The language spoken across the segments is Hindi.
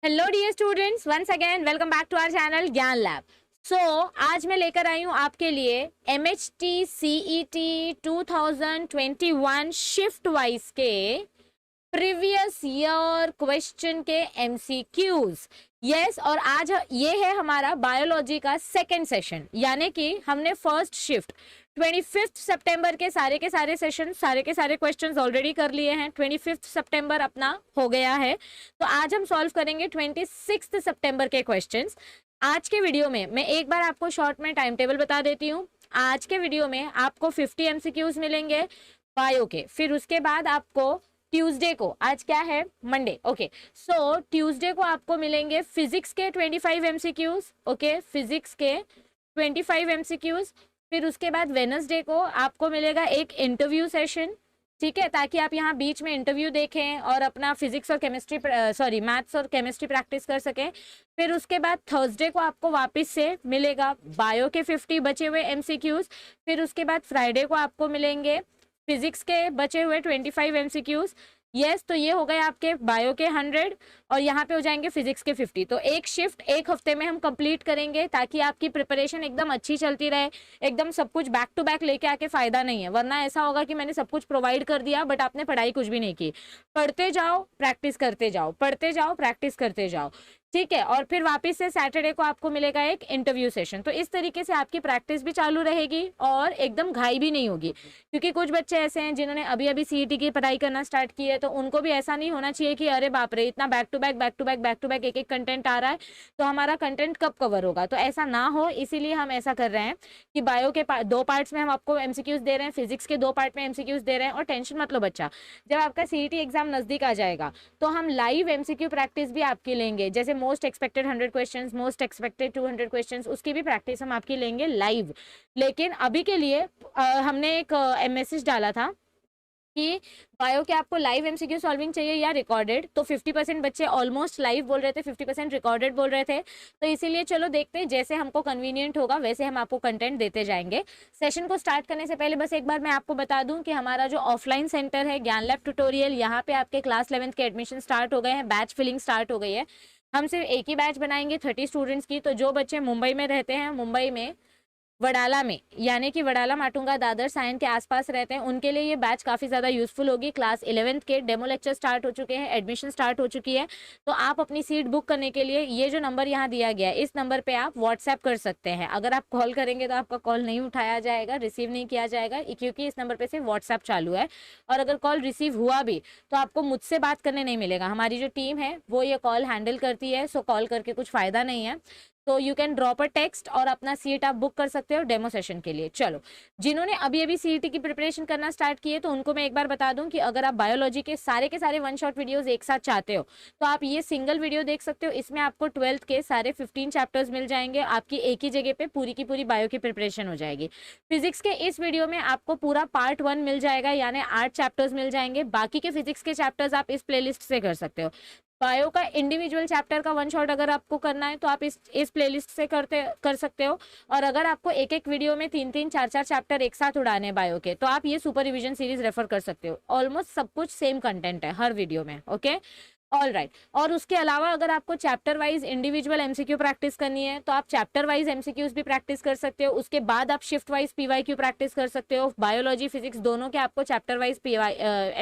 Hello dear students, once again welcome back to our channel Gyan Lab. आज मैं लेकर आई हूँ आपके लिए MHT CET 2021 शिफ्ट वाइज के प्रीवियस ईयर क्वेश्चन के MCQs। यस, और आज ये है हमारा बायोलॉजी का सेकेंड सेशन, यानी कि हमने फर्स्ट शिफ्ट 25 सितंबर के सारे सेशन, सारे के सारे क्वेश्चंस ऑलरेडी कर लिए हैं। 25 सितंबर अपना हो गया है, तो आज हम सॉल्व करेंगे 26 सितंबर के क्वेश्चंस। आज के वीडियो में मैं एक बार आपको शॉर्ट में टाइम टेबल बता देती हूँ। आज के वीडियो में आपको 50 MCQs मिलेंगे बायो के, फिर उसके बाद आपको ट्यूसडे को, आज क्या है, मंडे, ओके, सो ट्यूसडे को आपको मिलेंगे फिजिक्स के 25 MCQs, ओके, फिजिक्स के 25 MCQs। फिर उसके बाद वेडनेसडे को आपको मिलेगा एक इंटरव्यू सेशन, ठीक है, ताकि आप यहाँ बीच में इंटरव्यू देखें और अपना फिजिक्स और केमिस्ट्री मैथ्स और केमिस्ट्री प्रैक्टिस कर सकें। फिर उसके बाद थर्सडे को आपको वापस से मिलेगा बायो के 50 बचे हुए MCQs। फिर उसके बाद फ्राइडे को आपको मिलेंगे फिजिक्स के बचे हुए 25 MCQs। यस, तो ये हो गए आपके बायो के 100 और यहाँ पे हो जाएंगे फिजिक्स के 50। तो एक शिफ्ट एक हफ्ते में हम कंप्लीट करेंगे, ताकि आपकी प्रिपरेशन एकदम अच्छी चलती रहे। एकदम सब कुछ बैक टू बैक लेके आके फायदा नहीं है, वरना ऐसा होगा कि मैंने सब कुछ प्रोवाइड कर दिया बट आपने पढ़ाई कुछ भी नहीं की। पढ़ते जाओ, प्रैक्टिस करते जाओ, पढ़ते जाओ, प्रैक्टिस करते जाओ, ठीक है। और फिर वापस से सैटरडे को आपको मिलेगा एक इंटरव्यू सेशन। तो इस तरीके से आपकी प्रैक्टिस भी चालू रहेगी और एकदम घाई भी नहीं होगी, क्योंकि कुछ बच्चे ऐसे हैं जिन्होंने अभी अभी CET की पढ़ाई करना स्टार्ट की है, तो उनको भी ऐसा नहीं होना चाहिए कि अरे बाप रे, इतना बैक टू बैक एक कंटेंट आ रहा है, तो हमारा कंटेंट कब कवर होगा। तो ऐसा ना हो, इसीलिए हम ऐसा कर रहे हैं कि बायो के 2 पार्ट्स में हम आपको MCQs दे रहे हैं, फिजिक्स के 2 पार्ट में MCQs दे रहे हैं। और टेंशन मत लो बच्चा, जब आपका CET एग्जाम नजदीक आ जाएगा तो हम लाइव MCQ प्रैक्टिस भी आपकी लेंगे। जैसे most expected 100 questions, most expected 200 questions, उसकी भी प्रैक्टिस हम आपकी लेंगे लाइव। लेकिन अभी के लिए हमने एक मैसेज डाला था कि बायो के आपको लाइव MCQ सॉल्विंग चाहिए या रिकॉर्डेड, तो 50% बच्चे ऑलमोस्ट लाइव बोल रहे थे, 50% रिकॉर्डेड बोल रहे थे। तो इसीलिए चलो देखते हैं, जैसे हमको कन्वीनियंट होगा वैसे हम आपको कंटेंट देते जाएंगे। सेशन को स्टार्ट करने से पहले बस एक बार मैं आपको बता दूं कि हमारा जो ऑफलाइन सेंटर है ज्ञान लैब ट्यूटोरियल, यहाँ पे आपके क्लास 11th के एडमिशन स्टार्ट हो गए हैं, बैच फिलिंग स्टार्ट हो गई है। हम सिर्फ एक ही बैच बनाएंगे 30 स्टूडेंट्स की। तो जो बच्चे मुंबई में रहते हैं, मुंबई में वडाला में, यानी कि वडाला, माटुंगा, दादर, सायन के आसपास रहते हैं, उनके लिए ये बैच काफ़ी ज़्यादा यूजफुल होगी। क्लास 11th के डेमो लेक्चर स्टार्ट हो चुके हैं, एडमिशन स्टार्ट हो चुकी है। तो आप अपनी सीट बुक करने के लिए ये जो नंबर यहाँ दिया गया है, इस नंबर पे आप व्हाट्सएप कर सकते हैं। अगर आप कॉल करेंगे तो आपका कॉल नहीं उठाया जाएगा, रिसीव नहीं किया जाएगा, क्योंकि इस नंबर पे सिर्फ व्हाट्सएप चालू है। और अगर कॉल रिसीव हुआ भी तो आपको मुझसे बात करने नहीं मिलेगा, हमारी जो टीम है वो ये कॉल हैंडल करती है। सो कॉल करके कुछ फ़ायदा नहीं है। तो you can drop a text और अपना सीट आप बुक कर सकते हो डेमो सेशन के लिए। चलो, जिन्होंने अभी अभी CET की प्रिपरेशन करना स्टार्ट की है, तो उनको मैं एक बार बता दूं कि अगर आप बायोलॉजी के सारे वन शॉट वीडियोस एक साथ चाहते हो तो आप ये सिंगल वीडियो देख सकते हो। इसमें आपको 12th के सारे 15 चैप्टर्स मिल जाएंगे, आपकी एक ही जगह पे पूरी की पूरी बायो की प्रिपरेशन हो जाएगी। फिजिक्स के इस वीडियो में आपको पूरा पार्ट 1 मिल जाएगा, यानी 8 चैप्टर्स मिल जाएंगे। बाकी के फिजिक्स के चैप्टर्स आप इस प्लेलिस्ट से कर सकते हो। बायो का इंडिविजुअल चैप्टर का वन शॉट अगर आपको करना है तो आप इस प्लेलिस्ट से कर सकते हो। और अगर आपको एक एक वीडियो में 3-3, 4-4 चैप्टर एक साथ उड़ाने बायो के, तो आप ये सुपर रिविजन सीरीज रेफर कर सकते हो। ऑलमोस्ट सब कुछ सेम कंटेंट है हर वीडियो में, ओके, ऑल राइट। और उसके अलावा अगर आपको chapter wise individual MCQ practice करनी है तो आप चैप्टर वाइज MCQs भी प्रैक्टिस कर सकते हो। उसके बाद आप शिफ्ट वाइज PYQ प्रैक्टिस कर सकते हो। बायोलॉजी फिजिक्स दोनों के आपको चैप्टर वाइज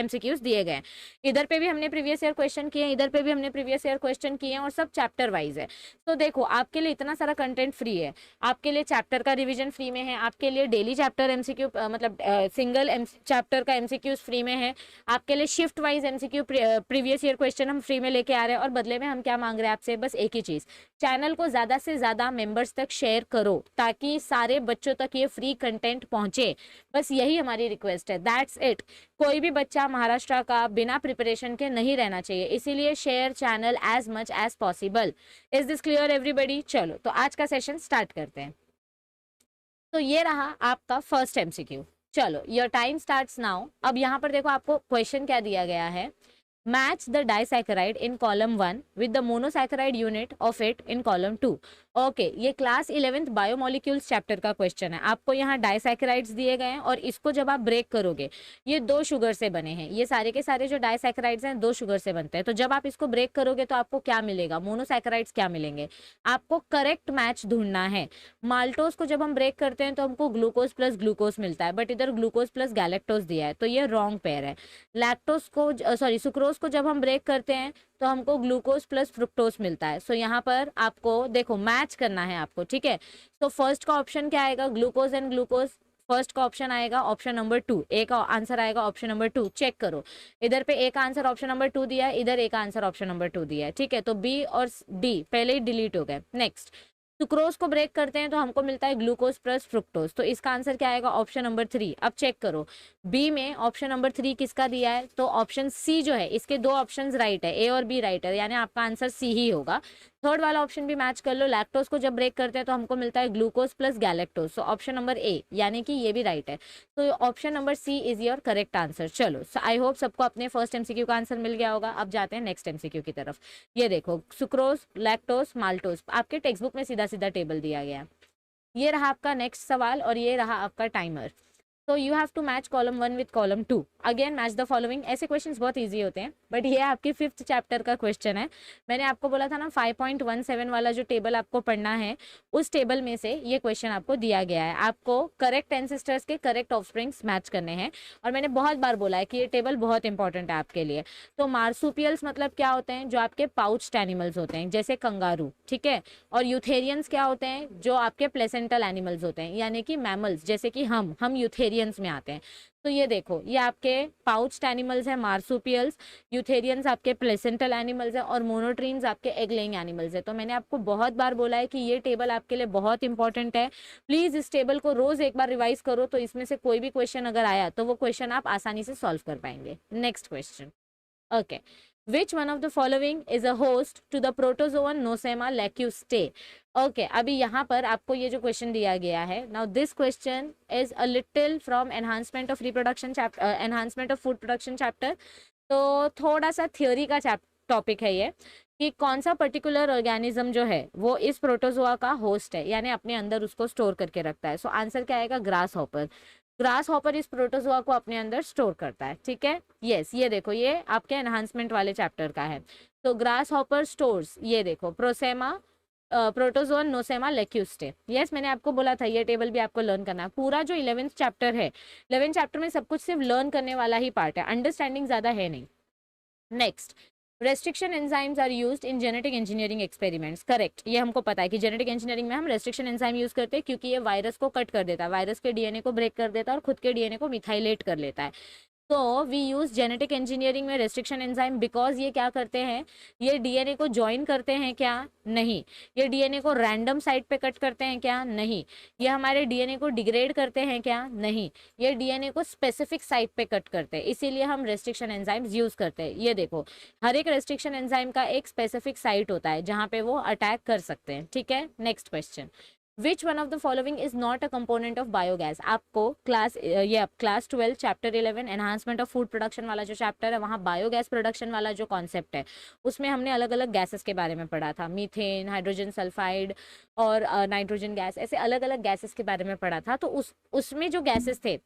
MCQs दिए गए हैं। इधर पे भी हमने प्रीवियस ईयर क्वेश्चन किए हैं, इधर पे भी हमने प्रीवियस ईयर क्वेश्चन किए हैं, और सब चैप्टर वाइज है। तो देखो, आपके लिए इतना सारा कंटेंट फ्री है। आपके लिए चैप्टर का रिविजन फ्री में है, आपके लिए डेली चैप्टर MCQ मतलब सिंगल चैप्टर का MCQs फ्री में है, आपके लिए shift wise MCQ previous year question free में लेके आ रहे हैं। और बदले में हम क्या मांग रहे हैं आपसे, बस एक ही चीज, चैनल को ज्यादा से ज्यादा मेंबर्स तक शेयर करो, ताकि सारे बच्चों तक ये फ्री कंटेंट पहुंचे। बस यही हमारी रिक्वेस्ट है, दैट्स इट। कोई भी बच्चा महाराष्ट्र का बिना प्रिपरेशन के नहीं रहना चाहिए, इसीलिए share channel as much as possible. Is this clear everybody? चलो, तो आज का सेशन स्टार्ट करते हैं। तो ये रहा आपका फर्स्ट MCQ। चलो, योर टाइम स्टार्ट्स नाउ। अब यहाँ पर देखो आपको क्वेश्चन क्या दिया गया है। Match the disaccharide in column 1 with the monosaccharide unit of it in column 2. Okay ये क्लास 11th बायोमोलिक्यूल्स चैप्टर का क्वेश्चन है। आपको यहाँ डाइसैकेराइड्स दिए गए हैं और इसको जब आप ब्रेक करोगे, ये 2 शुगर से बने हैं, ये सारे के सारे जो डाइसैकेराइड्स हैं 2 शुगर से बनते हैं। तो जब आप इसको ब्रेक करोगे तो आपको क्या मिलेगा, मोनोसैकेराइड्स क्या मिलेंगे। आपको करेक्ट मैच ढूंढना है। माल्टोज को जब हम ब्रेक करते हैं तो हमको ग्लूकोज प्लस ग्लूकोज मिलता है, बट इधर ग्लूकोज प्लस गैलेक्टोज दिया है, तो ये रॉन्ग पेयर है। लैक्टोज को सॉरी सुक्रोज को जब हम ब्रेक करते हैं तो हमको ग्लूकोज प्लस फ्रुक्टोज मिलता है। सो यहाँ पर आपको देखो मैच करना है आपको, ठीक है। तो फर्स्ट का ऑप्शन क्या आएगा, ग्लूकोज एंड ग्लूकोज। फर्स्ट का ऑप्शन आएगा ऑप्शन नंबर 2, ए का आंसर आएगा ऑप्शन नंबर 2। चेक करो, इधर पे ए का आंसर ऑप्शन नंबर 2 दिया है, इधर ए का आंसर ऑप्शन नंबर 2 दिया है, ठीक है। तो बी और डी पहले ही डिलीट हो गए। नेक्स्ट, सुक्रोज को ब्रेक करते हैं तो हमको मिलता है ग्लूकोज प्लस फ्रुक्टोज, तो इसका आंसर क्या आएगा ऑप्शन नंबर 3। अब चेक करो बी में ऑप्शन नंबर 3 किसका दिया है, तो ऑप्शन सी जो है, इसके 2 ऑप्शंस राइट है, ए और बी राइट है, यानी आपका आंसर सी ही होगा। थर्ड वाला ऑप्शन भी मैच कर लो, लैक्टोज को जब ब्रेक करते हैं तो हमको मिलता है ग्लूकोज प्लस गैलेक्टोज, तो ऑप्शन नंबर ए यानी कि ये भी राइट है। तो option number C is your correct answer. चलो आई होप सबको अपने फर्स्ट एमसीक्यू का आंसर मिल गया होगा। अब जाते हैं नेक्स्ट एमसीक्यू की तरफ। ये देखो सुक्रोज, लैक्टोज, माल्टोज, आपके टेक्स्ट बुक में सीधा सीधा टेबल दिया गया है। ये रहा आपका नेक्स्ट सवाल और ये रहा आपका टाइमर। तो you have to match column 1 with column 2। Again match the following. ऐसे क्वेश्चंस बहुत इजी होते हैं, बट ये आपके 5th चैप्टर का क्वेश्चन है। मैंने आपको बोला था ना 5.17 वाला जो टेबल आपको पढ़ना है, उस टेबल में से ये क्वेश्चन आपको दिया गया है। आपको करेक्ट एंसेस्टर्स के करेक्ट ऑफस्प्रिंग्स मैच करने हैं, और मैंने बहुत बार बोला है कि ये टेबल बहुत इंपॉर्टेंट है आपके लिए। तो मार्सुपियल्स मतलब क्या होते हैं, जो आपके पाउच्ड एनिमल्स होते हैं जैसे कंगारू, ठीक है। और यूथेरियंस क्या होते हैं, जो आपके प्लेसेंटल एनिमल्स होते हैं, यानी कि मैमल्स, जैसे कि हम यूथेरियंस में आते हैं। तो ये देखो, ये आपके पाउच्ड एनिमल्स है मार्सुपियल्स, यूथेरियंस आपके प्लेसेंटल एनिमल्स है, और मोनोट्रीन्स आपके एग लेइंग एनिमल्स है। तो मैंने आपको बहुत बार बोला है कि ये टेबल आपके लिए बहुत इंपॉर्टेंट है। प्लीज इस टेबल को रोज एक बार रिवाइज करो, तो इसमें से कोई भी क्वेश्चन अगर आया तो वो क्वेश्चन आप आसानी से सॉल्व कर पाएंगे। Next question, okay, which one of the following is a host to the protozoan Nosema lacustae? Okay अभी यहाँ पर आपको ये जो क्वेश्चन दिया गया है, now this question is a little from enhancement of reproduction chapter, enhancement of food production chapter. तो थोड़ा सा थ्योरी का टॉपिक है ये, कि कौन सा पर्टिकुलर ऑर्गेनिज्म जो है वो इस प्रोटोजोआ का होस्ट है, यानी अपने अंदर उसको स्टोर करके रखता है। सो आंसर क्या आएगा, ग्रास हॉपर। ग्रास हॉपर इस प्रोटोजोआ को अपने अंदर स्टोर करता है, ठीक है। यस, ये देखो, ये आपके एनहांसमेंट वाले चैप्टर का है। तो ग्रास हॉपर स्टोर्स, ये देखो, प्रोसेमा प्रोटोजोन नोसेमा लेक्यूस्टे। यस, मैंने आपको बोला था ये टेबल भी आपको लर्न करना है। पूरा जो 11th चैप्टर है, 11th चैप्टर में सब कुछ सिर्फ लर्न करने वाला ही पार्ट है, अंडरस्टैंडिंग ज्यादा है नहीं। Next, restriction enzymes are used in genetic engineering experiments. Correct, ये हमको पता है कि जेनेटिक इंजीनियरिंग में हम रेस्ट्रिक्शन एंजाइम यूज करते हैं, क्योंकि ये वायरस को कट कर देता है, वायरस के डीएनए को ब्रेक कर देता है और खुद के डीएनए को मिथाइलेट कर लेता है। तो वी यूज जेनेटिक इंजीनियरिंग में रेस्ट्रिक्शन एंजाइम, बिकॉज ये क्या करते हैं, ये डीएनए को ज्वाइन करते हैं क्या, नहीं। ये डीएनए को रैंडम साइट पे कट करते हैं क्या, नहीं। ये हमारे डीएनए को डिग्रेड करते हैं क्या, नहीं। ये डीएनए को स्पेसिफिक साइट पे कट करते हैं, इसीलिए हम रेस्ट्रिक्शन एंजाइम्स यूज करते हैं। ये देखो, हर एक रेस्ट्रिक्शन एंजाइम का एक स्पेसिफिक साइट होता है जहाँ पे वो अटैक कर सकते हैं, ठीक है। Next question, which one of the following is not a component of biogas. आपको class 12 chapter 11 enhancement of food production वाला जो चैप्टर है, वहाँ बायोगैस प्रोडक्शन वाला जो कॉन्सेप्ट है, उसमें हमने अलग अलग गैसेस के बारे में पढ़ा था, मीथेन, हाइड्रोजन सल्फाइड और नाइट्रोजन गैस, ऐसे अलग अलग गैसेस के बारे में पढ़ा था। तो उसमें जो गैसेस थे,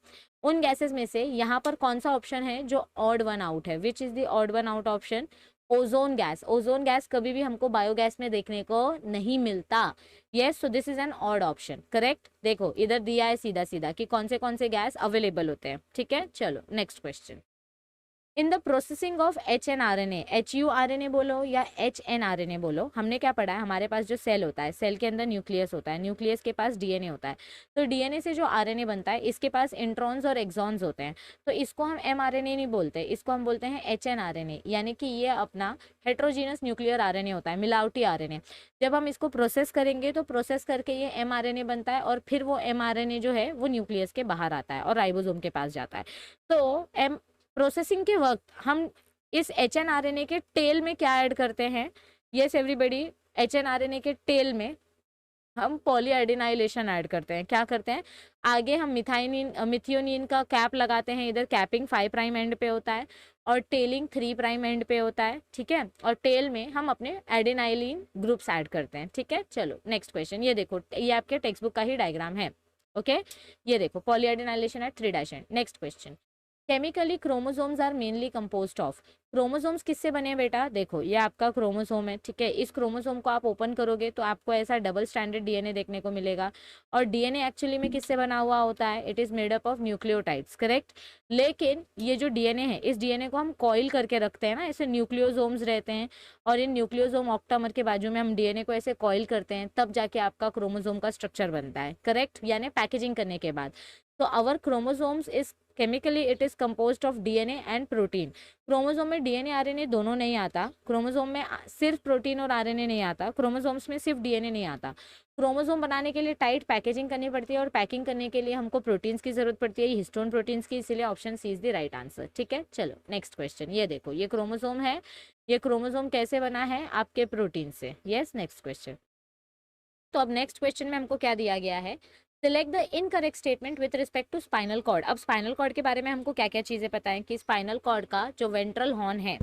उन गैसेस में से यहाँ पर कौन सा ऑप्शन है जो ऑड वन आउट है, which is the odd one out option, ozone gas. Ozone gas कभी भी हमको बायोगैस में देखने को नहीं मिलता। Yes, so this is an odd option, correct. देखो इधर दिया है सीधा सीधा कि कौन से गैस अवेलेबल होते हैं, ठीक है। चलो next question, in the processing of HNRNA, HURNA बोलो या HNRNA बोलो, हमने क्या पढ़ा है, हमारे पास जो सेल होता है, सेल के अंदर न्यूक्लियस होता है, न्यूक्लियस के पास डीएनए होता है। तो डीएनए से जो आरएनए बनता है, इसके पास इंट्रॉन्स और एक्सॉन्स होते हैं। तो इसको हम mRNA नहीं बोलते, इसको हम बोलते हैं HNRNA, यानी कि ये अपना हेट्रोजीनस न्यूक्लियर आरएनए होता है, मिलावटी आरएनए। जब हम इसको प्रोसेस करेंगे तो प्रोसेस करके ये mRNA बनता है, और फिर वो mRNA जो है वो न्यूक्लियस के बाहर आता है और राइबोसोम के पास जाता है। तो प्रोसेसिंग के वक्त हम इस HNRNA के टेल में क्या ऐड करते हैं, यस एवरीबॉडी, HNRNA के टेल में हम पॉलीएडिनाइलेशन ऐड करते हैं। क्या करते हैं, आगे हम मिथियोनिन का कैप लगाते हैं, इधर कैपिंग 5 प्राइम एंड पे होता है और टेलिंग 3 प्राइम एंड पे होता है, ठीक है, और टेल में हम अपने एडिनाइलिन ग्रुप्स ऐड करते हैं, ठीक है। चलो नेक्स्ट क्वेश्चन, ये देखो ये आपके टेक्स्ट बुक का ही डायग्राम है, ओके। ये देखो polyadenylation at 3' end. Next question, chemically chromosomes are mainly composed of. Chromosomes किससे बने हैं बेटा, देखो ये आपका क्रोमोसोम है, ठीक है। इस क्रोमोसोम को आप ओपन करोगे तो आपको ऐसा डबल स्टैंडर्ड डीएनए देखने को मिलेगा। और डीएनए एक्चुअली में किससे बना हुआ होता है, it is made up of nucleotides, correct. लेकिन ये जो डीएनए है, इस डीएनए को हम कॉइल करके रखते हैं ना, ऐसे न्यूक्लियोसोम्स रहते हैं और इन न्यूक्लियोसोम ऑक्टामर के बाजू में हम डीएनए को ऐसे कॉइल करते हैं, तब जाके आपका क्रोमोसोम का स्ट्रक्चर बनता है, करेक्ट, यानी पैकेजिंग करने के बाद। तो our chromosomes is chemically it is composed of DNA and protein. Chromosome में डीएनए आरएनए दोनों नहीं आता, क्रोमोसोम में सिर्फ प्रोटीन और आरएनए नहीं आता, क्रोमोसोम्स में सिर्फ डीएनए नहीं आता। क्रोमोसोम बनाने के लिए टाइट पैकेजिंग करनी पड़ती है और पैकिंग करने के लिए हमको प्रोटीन्स की जरूरत पड़ती है, हिस्टोन प्रोटीन्स की, इसीलिए option C is the right answer, ठीक है। चलो नेक्स्ट क्वेश्चन, ये देखो ये क्रोमोसोम है, ये क्रोमोसोम कैसे बना है, आपके प्रोटीन से, यस। नेक्स्ट क्वेश्चन, तो अब नेक्स्ट क्वेश्चन में हमको क्या दिया गया है, select the incorrect statement with respect to spinal cord. अब स्पाइनल कॉर्ड के बारे में हमको क्या क्या चीजें पता है कि स्पाइनल कॉर्ड का जो वेंट्रल हॉर्न है,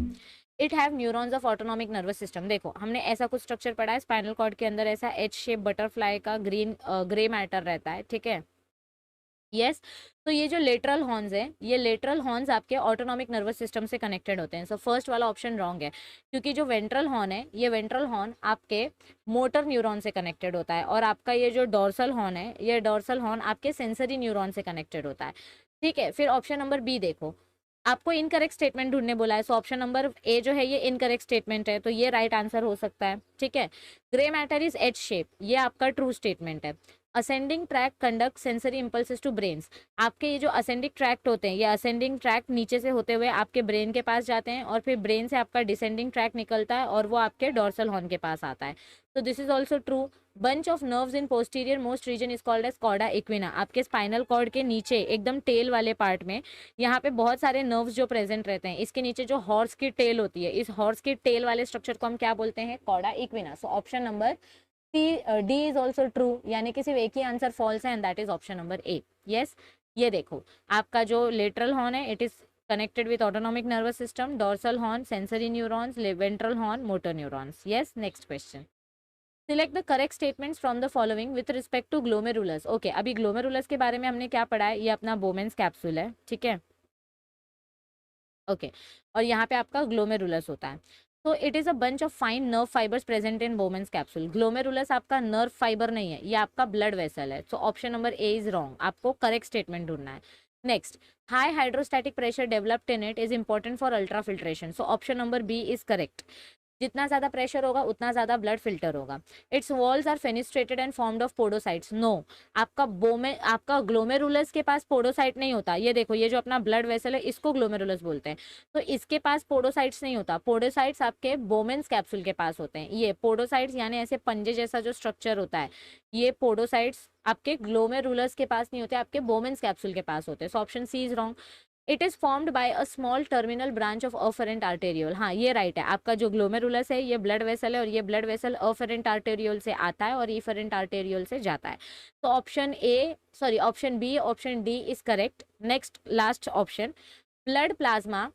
it have neurons of autonomic nervous system. देखो हमने ऐसा कुछ स्ट्रक्चर पढ़ा है, स्पाइनल कॉर्ड के अंदर ऐसा एच शेप बटरफ्लाई का ग्रे मैटर रहता है, ठीक है, यस। तो ये जो लेटरल हॉर्न्स है, ये लेटरल हॉर्न्स आपके ऑटोनॉमिक नर्वस सिस्टम से कनेक्टेड होते हैं। सो फर्स्ट वाला ऑप्शन रॉन्ग है, क्योंकि जो वेंट्रल हॉर्न है, ये वेंट्रल हॉर्न आपके मोटर न्यूरॉन से कनेक्टेड होता है, और आपका ये जो डोर्सल हॉर्न है, ये डोर्सल हॉर्न आपके सेंसरी न्यूरॉन से कनेक्टेड होता है, ठीक है। फिर ऑप्शन नंबर बी देखो, आपको इनकरेक्ट स्टेटमेंट ढूंढने बोला है, सो ऑप्शन नंबर ए जो है ये इनकरेक्ट स्टेटमेंट है, तो ये राइट आंसर हो सकता है, ठीक है। Grey matter is H shape, ये आपका ट्रू स्टेटमेंट है। Ascending track conduct sensory impulses to brains, आपके ये जो असेंडिंग ट्रैक्ट होते हैं, ये असेंडिंग ट्रैक नीचे से होते हुए आपके ब्रेन के पास जाते हैं, और फिर ब्रेन से आपका डिसेंडिंग ट्रैक निकलता है और वो आपके डोर्सल हॉर्न के पास आता है, तो this is also true. Bunch of nerves in posterior most region is called as cauda equina, आपके स्पाइनल कॉर्ड के नीचे एकदम टेल वाले पार्ट में, यहाँ पे बहुत सारे नर्व्स जो प्रेजेंट रहते हैं, इसके नीचे जो हॉर्स की टेल होती है, इस हॉर्स की टेल वाले स्ट्रक्चर को हम क्या बोलते हैं, chorda equina. So option number D is also true, यानी कि सिर्फ एक ही आंसर फॉल्स है, and that is option number A, yes. ये देखो आपका जो लेटरल हॉर्न है, it is connected with autonomic nervous system, dorsal horn sensory neurons, ventral horn motor neurons, yes। next question, select the correct statements from the following with respect to glomerulus। okay, अभी glomerulus के बारे में हमने क्या पढ़ा है, ये अपना बोमेंस कैप्सूल है, ठीक है, ओके, और यहाँ पे आपका ग्लोमेरुलस होता है। तो it is a bunch of fine nerve fibres present in Bowman's capsule. Glomerulus आपका नर्व फाइबर नहीं है, ये आपका ब्लड वेसल है, so option number A is wrong, आपको करेक्ट स्टेटमेंट ढूंढना है। Next, high hydrostatic pressure developed in it is important for ultra filtration, so option number B is correct, जितना ज्यादा प्रेशर होगा उतना ज्यादा ब्लड फिल्टर होगा। Its walls are fenestrated and formed of podocytes, no, आपका ग्लोमेरुलस के पास पोडोसाइट नहीं होता, ये देखो ये जो अपना ब्लड वेसल है इसको ग्लोमेरुलस बोलते हैं, तो इसके पास पोडोसाइट्स नहीं होता, पोडोसाइट्स आपके बोमेंस कैप्सूल के पास होते हैं। ये पोडोसाइट्स यानी ऐसे पंजे जैसा जो स्ट्रक्चर होता है, ये पोडोसाइट्स आपके ग्लोमेरुलस के पास नहीं होते, आपके बोमेंस कैप्सूल के पास होते हैं, so option C is wrong. It is formed by a small terminal branch of afferent arteriole, हाँ ये राइट है, आपका जो ग्लोमेरुलस है ये ब्लड वेसल है, और ये ब्लड वेसल अफेरेंट आर्टेरियोल से आता है और इफेरेंट आर्टेरियोल से जाता है, तो option A sorry option B option D is correct. Next last option, blood plasma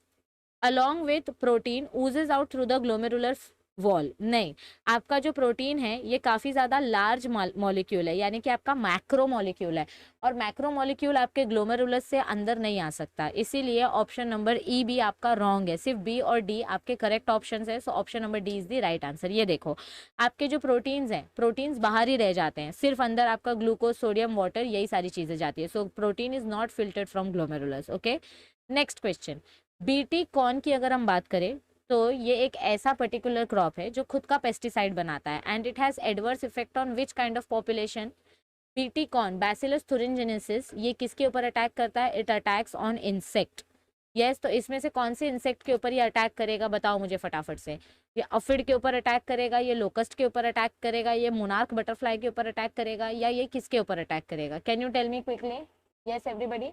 along with protein oozes out through the glomerular wall, नहीं, आपका जो प्रोटीन है ये काफ़ी ज़्यादा लार्ज मॉलिक्यूल है, यानी कि आपका मैक्रो मॉलिक्यूल है, और मैक्रो मॉलिक्यूल आपके ग्लोमेरुलस से अंदर नहीं आ सकता, इसीलिए ऑप्शन नंबर ई बी आपका रॉन्ग है, सिर्फ बी और डी आपके करेक्ट ऑप्शन है, so option number D is the right answer. ये देखो आपके जो प्रोटीन्स हैं, प्रोटीन्स बाहर ही रह जाते हैं, सिर्फ अंदर आपका ग्लूकोज सोडियम वाटर यही सारी चीज़ें जाती है, so protein is not filtered from glomerulus, okay. Next question, BT corn की अगर हम बात करें तो ये एक ऐसा पर्टिकुलर क्रॉप है जो खुद का पेस्टिसाइड बनाता है, and it has adverse effect on which kind of population, BT corn bacillus thuringiensis, ये किसके ऊपर अटैक करता है, it attacks on insect, yes. तो इसमें से कौन से इंसेक्ट के ऊपर ये अटैक करेगा, बताओ मुझे फटाफट से, ये अफिड के ऊपर अटैक करेगा, ये लोकस्ट के ऊपर अटैक करेगा, ये मोनार्क बटरफ्लाई के ऊपर अटैक करेगा, या ये किसके ऊपर अटैक करेगा, can you tell me quickly, yes everybody.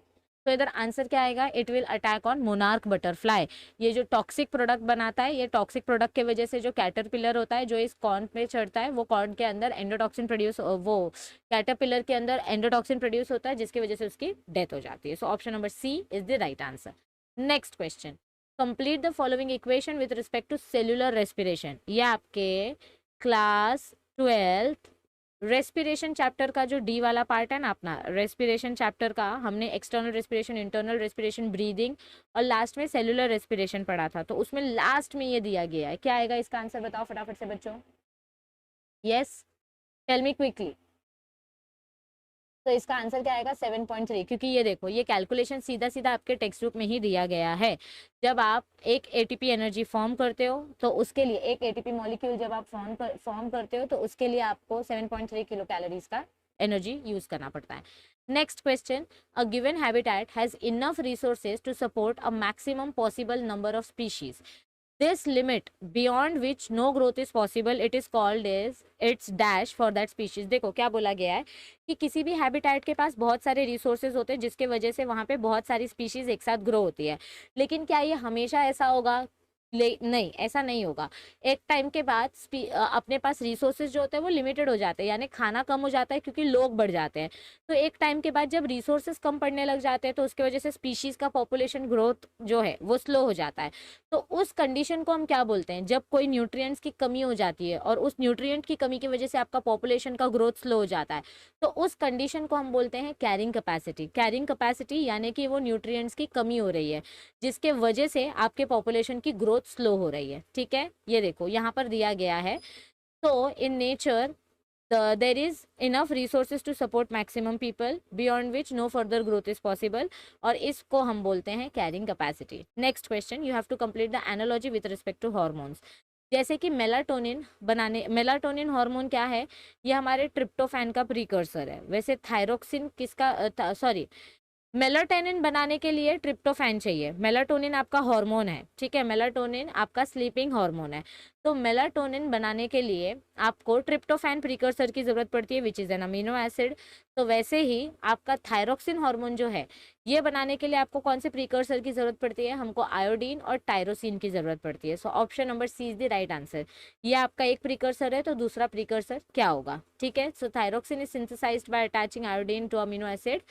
तो इधर आंसर क्या आएगा, it will attack on monarch butterfly. ये जो टॉक्सिक प्रोडक्ट बनाता है, ये टॉक्सिक प्रोडक्ट के वजह से जो कैटरपिलर होता है जो इस कॉर्न पे चढ़ता है, वो कॉर्न के अंदर एंडोटॉक्सिन प्रोड्यूस, वो कैटरपिलर के अंदर एंडोटॉक्सिन प्रोड्यूस होता है जिसकी वजह से उसकी डेथ हो जाती है। So option number C is the right answer. Next question, complete the following equation with respect to cellular respiration. ये आपके क्लास 12th रेस्पिरेशन चैप्टर का जो डी वाला पार्ट है ना अपना, रेस्पिरेशन चैप्टर का हमने external respiration, internal respiration, breathing और लास्ट में सेल्यूलर रेस्पिरेशन पढ़ा था। तो उसमें लास्ट में ये दिया गया है, क्या आएगा इसका आंसर, बताओ फटाफट से बच्चों। Yes, tell me quickly. तो इसका आंसर क्या आएगा 7.3, क्योंकि ये देखो ये कैलकुलेशन सीधा सीधा आपके टेक्स्ट बुक में ही दिया गया है। जब आप एक एटीपी एनर्जी फॉर्म करते हो तो उसके लिए, एक एटीपी मॉलिक्यूल जब आप फॉर्म करते हो तो उसके लिए आपको 7.3 किलो कैलोरीज का एनर्जी यूज करना पड़ता है। Next question, a given habitat has enough resources to support a maximum possible number of species. This limit beyond which no growth is possible, it is called as its dash for that species। देखो क्या बोला गया है कि किसी भी हैबिटेट के पास बहुत सारे रिसोर्सेज होते हैं जिसके वजह से वहाँ पे बहुत सारी स्पीशीज एक साथ ग्रो होती है। लेकिन क्या ये हमेशा ऐसा होगा, नहीं, ऐसा नहीं होगा। एक टाइम के बाद अपने पास रिसोर्सेज जो होते हैं वो लिमिटेड हो जाते हैं, यानी खाना कम हो जाता है क्योंकि लोग बढ़ जाते हैं। तो एक टाइम के बाद जब रिसोर्सेज कम पड़ने लग जाते हैं तो उसकी वजह से स्पीशीज का पॉपुलेशन ग्रोथ जो है वो स्लो हो जाता है। तो उस कंडीशन को हम क्या बोलते हैं, जब कोई न्यूट्रिएंट्स की कमी हो जाती है और उस न्यूट्रिएंट की कमी की वजह से आपका पॉपुलेशन का ग्रोथ स्लो हो जाता है, तो उस कंडीशन को हम बोलते हैं कैरिंग कैपेसिटी। कैरिंग कैपेसिटी यानी कि वो न्यूट्रिएंट्स की कमी हो रही है जिसके वजह से आपके पॉपुलेशन की ग्रोथ स्लो हो रही है। ठीक है, ये देखो यहाँ पर दिया गया है। तो in nature there is enough resources to support maximum people beyond which no further growth is possible, और इसको हम बोलते हैं carrying capacity. Next question, you have to complete the analogy with respect to hormones. जैसे कि मेलाटोनिन बनाने, मेलाटोनिन हार्मोन क्या है, ये हमारे ट्रिप्टोफैन का प्रीकर्सर है। वैसे थायरोक्सिन किसका, सॉरी, मेलाटोनिन बनाने के लिए ट्रिप्टोफैन चाहिए। मेलाटोनिन आपका हार्मोन है, ठीक है, मेलाटोनिन आपका स्लीपिंग हार्मोन है। तो मेलाटोनिन बनाने के लिए आपको ट्रिप्टोफैन प्रीकर्सर की जरूरत पड़ती है which is an amino acid. तो वैसे ही आपका थायरोक्सिन हार्मोन जो है ये बनाने के लिए आपको कौन से प्रीकर्सर की जरूरत पड़ती है, हमको आयोडीन और टायरोसिन की जरूरत पड़ती है। So option number C is the right answer. ये आपका एक प्रीकर्सर है तो दूसरा प्रीकर्सर क्या होगा, ठीक है। So thyroxine is synthesised by attaching iodine to amino acid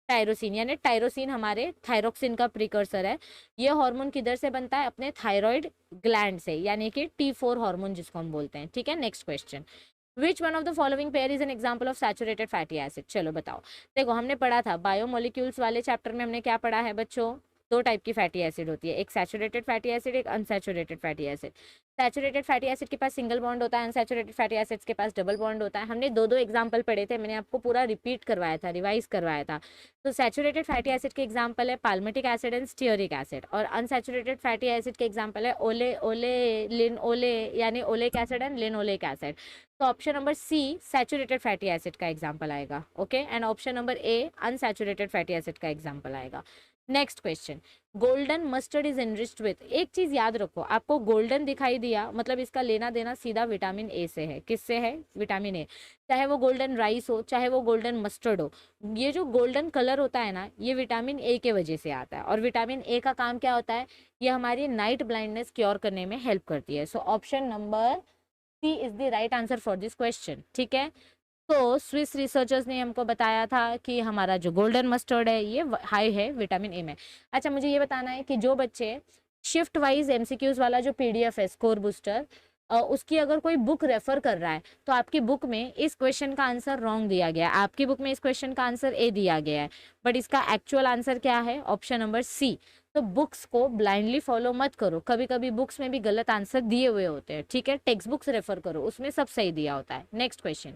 tyrosine, यानी टायरोसिन हमारे थायरोक्सिन का प्रीकर्सर है। ये हार्मोन किधर से बनता है, अपने थायराइड ग्लैंड से, यानी कि T4 हार्मोन जिसको हम बोलते हैं। ठीक है, next question, which one of the following pair is an example of saturated fatty acid. चलो बताओ। देखो हमने पढ़ा था बायोमोलिक्यूल्स वाले चैप्टर में, हमने क्या पढ़ा है बच्चों, दो टाइप की फैटी एसिड होती है, एक सैचुरेटेड फैटी एसिड, एक unsaturated fatty acid. Saturated fatty acid के पास सिंगल बॉन्ड होता है, अनसैचुरेटेड फैटी एसिड्स के पास डबल बॉन्ड होता है। हमने दो एग्जांपल पढ़े थे, मैंने आपको पूरा रिपीट करवाया था, रिवाइज करवाया था। तो सैचुरेटेड फैटी एसिड के एग्जाम्पल है palmitic acid and stearic acid, और अनसैचुरेटेड फैटी एसिड के एग्जाम्पल है लिन यानी oleic acid and linoleic acid. तो option number C saturated fatty acid का एग्जाम्पल आएगा, okay, and option number A unsaturated fatty acid का एग्जाम्पल आएगा। Next question, golden mustard is enriched with. एक चीज याद रखो, आपको गोल्डन दिखाई दिया मतलब इसका लेना देना सीधा विटामिन ए से है। किससे है, विटामिन ए। चाहे वो गोल्डन राइस हो, चाहे वो गोल्डन मस्टर्ड हो, ये जो गोल्डन कलर होता है ना, ये विटामिन ए के वजह से आता है। और विटामिन ए का काम क्या होता है, ये हमारी नाइट ब्लाइंडनेस क्योर करने में हेल्प करती है। So option number C is the right answer for this question. ठीक है, तो स्विस रिसर्चर्स ने हमको बताया था कि हमारा जो गोल्डन मस्टर्ड है ये हाई है विटामिन ए में। अच्छा, मुझे ये बताना है कि जो बच्चे शिफ्ट वाइज एमसीक्यूज वाला जो पीडीएफ है स्कोर बूस्टर, उसकी अगर कोई बुक रेफर कर रहा है तो आपकी बुक में इस क्वेश्चन का आंसर रॉन्ग दिया गया है। आपकी बुक में इस क्वेश्चन का आंसर ए दिया गया है, बट इसका एक्चुअल आंसर क्या है, ऑप्शन नंबर सी। तो बुक्स को ब्लाइंडली फॉलो मत करो, कभी कभी बुक्स में भी गलत आंसर दिए हुए होते हैं। ठीक है, टेक्स्ट बुक्स रेफर करो, उसमें सब सही दिया होता है। Next question,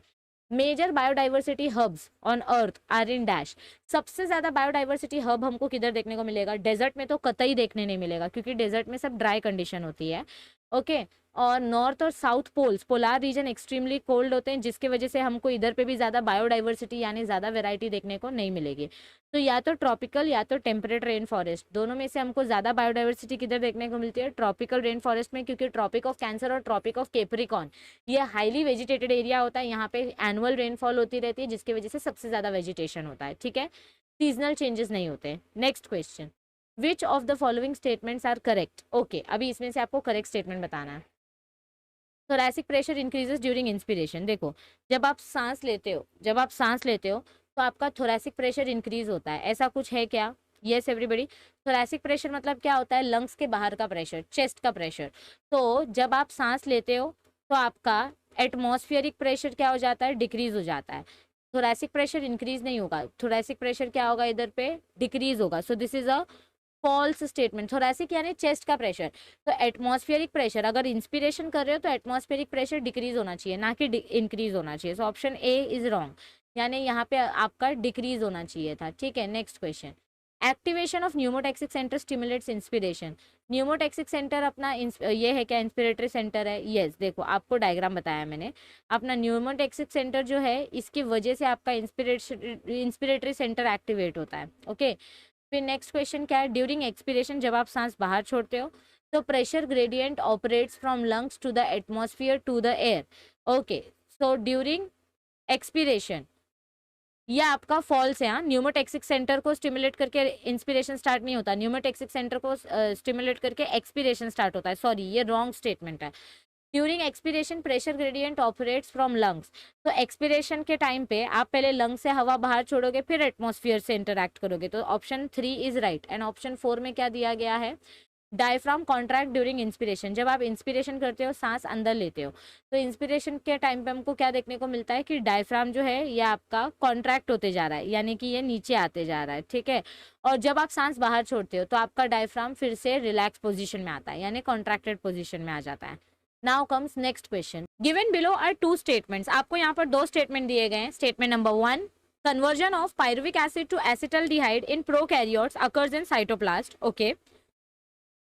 major biodiversity hubs on earth are in dash. सबसे ज्यादा बायोडाइवर्सिटी हब हमको किधर देखने को मिलेगा, डेजर्ट में तो कतई देखने नहीं मिलेगा क्योंकि डेजर्ट में सब ड्राई कंडीशन होती है, ओके। और नॉर्थ और south poles, polar region extremely cold होते हैं जिसकी वजह से हमको इधर पे भी ज्यादा बायोडाइवर्सिटी यानी ज्यादा वेराइटी देखने को नहीं मिलेगी। तो या तो ट्रॉपिकल या तो टेम्परेट रेन फॉरेस्ट, दोनों में से हमको ज्यादा बायोडाइवर्सिटी किधर देखने को मिलती है, ट्रॉपिकल रेन फॉरेस्ट में, क्योंकि ट्रॉपिक ऑफ कैंसर और ट्रॉपिक ऑफ कैप्रिकॉर्न ये हाईली वेजिटेटेड एरिया होता है, यहाँ पे एनुअल रेनफॉल होती रहती है जिसकी वजह से सबसे ज्यादा वेजिटेशन होता है। ठीक है, सीजनल चेंजेस नहीं होते। Next question, which of the following statements are correct. Okay, अभी इसमें से आपको करेक्ट स्टेटमेंट बताना है। Thoracic pressure increases during inspiration. देखो, जब आप सांस लेते हो तो आपका थोरैसिक प्रेशर इंक्रीज होता है, ऐसा कुछ है क्या? Yes everybody. थोरैसिक प्रेशर मतलब क्या होता है? लंग्स के बाहर का प्रेशर, चेस्ट का प्रेशर। तो जब आप सांस लेते हो तो आपका एटमॉस्फेरिक प्रेशर क्या हो जाता है? डिक्रीज हो जाता है। थोरैसिक प्रेशर इंक्रीज नहीं होगा, थोरैसिक प्रेशर क्या होगा? इधर पे डिक्रीज होगा। So this is a false statement. Thoracic यानी चेस्ट का प्रेशर, तो एटमॉस्फेरिक प्रेशर, अगर इंस्पिरेशन कर रहे हो तो एटमॉस्फेरिक प्रेशर डिक्रीज होना चाहिए, ना कि इंक्रीज होना चाहिए। So option A is wrong, यानी यहाँ पे आपका डिक्रीज होना चाहिए था। ठीक है, next question, activation of pneumotaxic centre stimulates inspiration. Pneumotaxic centre अपना ये है क्या? इंस्पिरेटरी सेंटर है। यस, देखो आपको डायग्राम बताया मैंने, अपना न्यूमोटैक्सिक सेंटर जो है इसकी वजह से आपका इंस्पिरेटरी सेंटर एक्टिवेट होता है। ओके, फिर नेक्स्ट क्वेश्चन क्या है? ड्यूरिंग एक्सपिरेशन, जब आप सांस बाहर छोड़ते हो तो pressure gradient operates from lungs to the atmosphere to the air. Okay, so during expiration, ये आपका फॉल्स है। हाँ, न्यूमोटैक्सिक सेंटर को स्टिमुलेट करके इंस्पिरेशन स्टार्ट नहीं होता, न्यूमोटैक्सिक सेंटर को स्टिमुलेट करके एक्सपिरेशन स्टार्ट होता है। सॉरी, ये रॉन्ग स्टेटमेंट है। During expiration pressure gradient operates from lungs, तो एक्सपिरेशन के टाइम पे आप पहले लंग से हवा बाहर छोड़ोगे, फिर एटमॉस्फेयर से इंटरैक्ट करोगे। तो option 3 is right. And option 4 में क्या दिया गया है? डायफ्राम कॉन्ट्रैक्ट ड्यूरिंग इंस्पिरेशन, जब आप इंस्पिरेशन करते हो, सांस अंदर लेते हो, तो इंस्पिरेशन के टाइम पे हमको क्या देखने को मिलता है कि डायफ्राम जो है ये आपका कॉन्ट्रैक्ट होते जा रहा है, यानी कि ये नीचे आते जा रहा है। ठीक है, और जब आप सांस बाहर छोड़ते हो तो आपका डायफ्राम फिर से रिलैक्स पोजिशन में आता है, यानी कॉन्ट्रैक्टेड पोजिशन में आ जाता है। Now comes next question, given below are 2 statements. आपको यहाँ पर 2 स्टेटमेंट दिए गए हैं। Statement number 1, conversion of pyruvic acid to acetaldehyde in prokaryotes occurs in cytoplasm. Okay,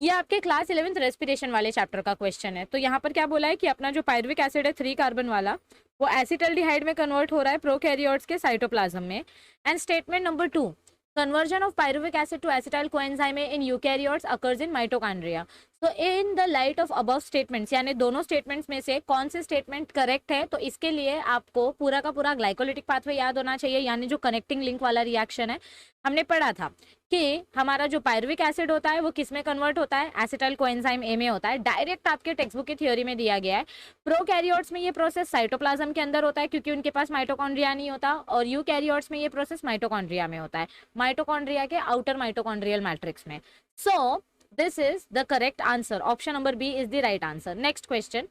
ये आपके क्लास 11th रेस्पिरेशन वाले चैप्टर का क्वेश्चन है। तो यहाँ पर क्या बोला है कि अपना जो पायरुविक एसिड है 3 कार्बन वाला, वो एसिटल्डिहाइड में कन्वर्ट हो रहा है प्रोकैरियोट्स के साइटोप्लाज्म में। And statement number 2, conversion of pyruvic acid to acetyl coenzyme in eukaryotes occurs in mitochondria. तो in the light of above statements, यानी दोनों स्टेटमेंट्स में से कौन से स्टेटमेंट करेक्ट है? तो इसके लिए आपको पूरा का पूरा ग्लाइकोलिटिक पाथवे याद होना चाहिए, यानी जो कनेक्टिंग लिंक वाला रिएक्शन है। हमने पढ़ा था कि हमारा जो पायरुविक एसिड होता है वो किस में कन्वर्ट होता है? एसिटाइल कोएंजाइम ए में होता है। डायरेक्ट आपके टेक्स्ट बुक की थ्योरी में दिया गया है। प्रोकैरियोट्स में ये प्रोसेस साइटोप्लाज्म के अंदर होता है, क्योंकि उनके पास माइटोकॉन्ड्रिया नहीं होता, और यूकैरियोट्स में ये प्रोसेस माइटोकॉन्ड्रिया में होता है, माइटोकॉन्ड्रिया के आउटर माइटोकॉन्ड्रियल मैट्रिक्स में। सो this is the correct answer. Option number B is the right answer. Next question,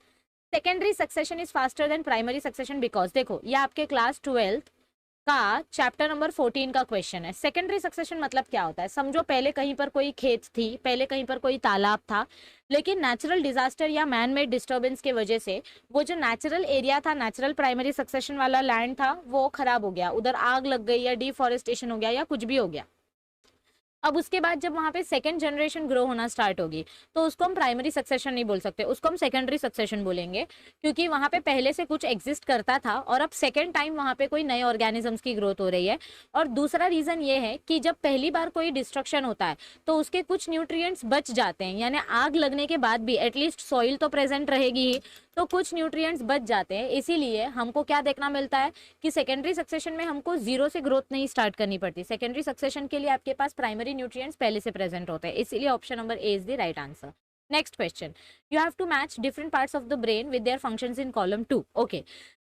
secondary succession is faster than primary succession because, देखो ये आपके क्लास 12th का चैप्टर नंबर 14 का क्वेश्चन है। सेकेंडरी सक्सेशन मतलब क्या होता है? समझो पहले कहीं पर कोई खेत थी, पहले कहीं पर कोई तालाब था, लेकिन नेचुरल डिजास्टर या मैन मेड डिस्टर्बेंस की वजह से वो जो नेचुरल एरिया था, नेचुरल प्राइमरी सक्सेशन वाला लैंड था, वो खराब हो गया, उधर आग लग गई या डिफॉरेस्टेशन हो गया या कुछ भी हो गया। अब उसके बाद जब वहां पे सेकंड जनरेशन ग्रो होना स्टार्ट होगी तो उसको हम प्राइमरी सक्सेशन नहीं बोल सकते, उसको हम सेकेंडरी सक्सेशन बोलेंगे, क्योंकि वहां पे पहले से कुछ एग्जिस्ट करता था और अब सेकेंड टाइम वहां पे कोई नए ऑर्गेनिजम्स की ग्रोथ हो रही है। और दूसरा रीजन ये है कि जब पहली बार कोई डिस्ट्रक्शन होता है तो उसके कुछ न्यूट्रिएंट्स बच जाते हैं, यानी आग लगने के बाद भी एटलीस्ट सॉइल तो प्रेजेंट रहेगी ही, तो कुछ न्यूट्रिएंट्स बच जाते हैं। इसीलिए हमको क्या देखना मिलता है कि सेकेंडरी सक्सेशन में हमको जीरो से ग्रोथ नहीं स्टार्ट करनी पड़ती। सेकेंडरी सक्सेशन के लिए आपके पास प्राइमरी न्यूट्रिएंट्स पहले से प्रेजेंट होते हैं, इसीलिए option number A is the right answer. Next question, you have to match different parts of the brain with their functions in column 2। Okay,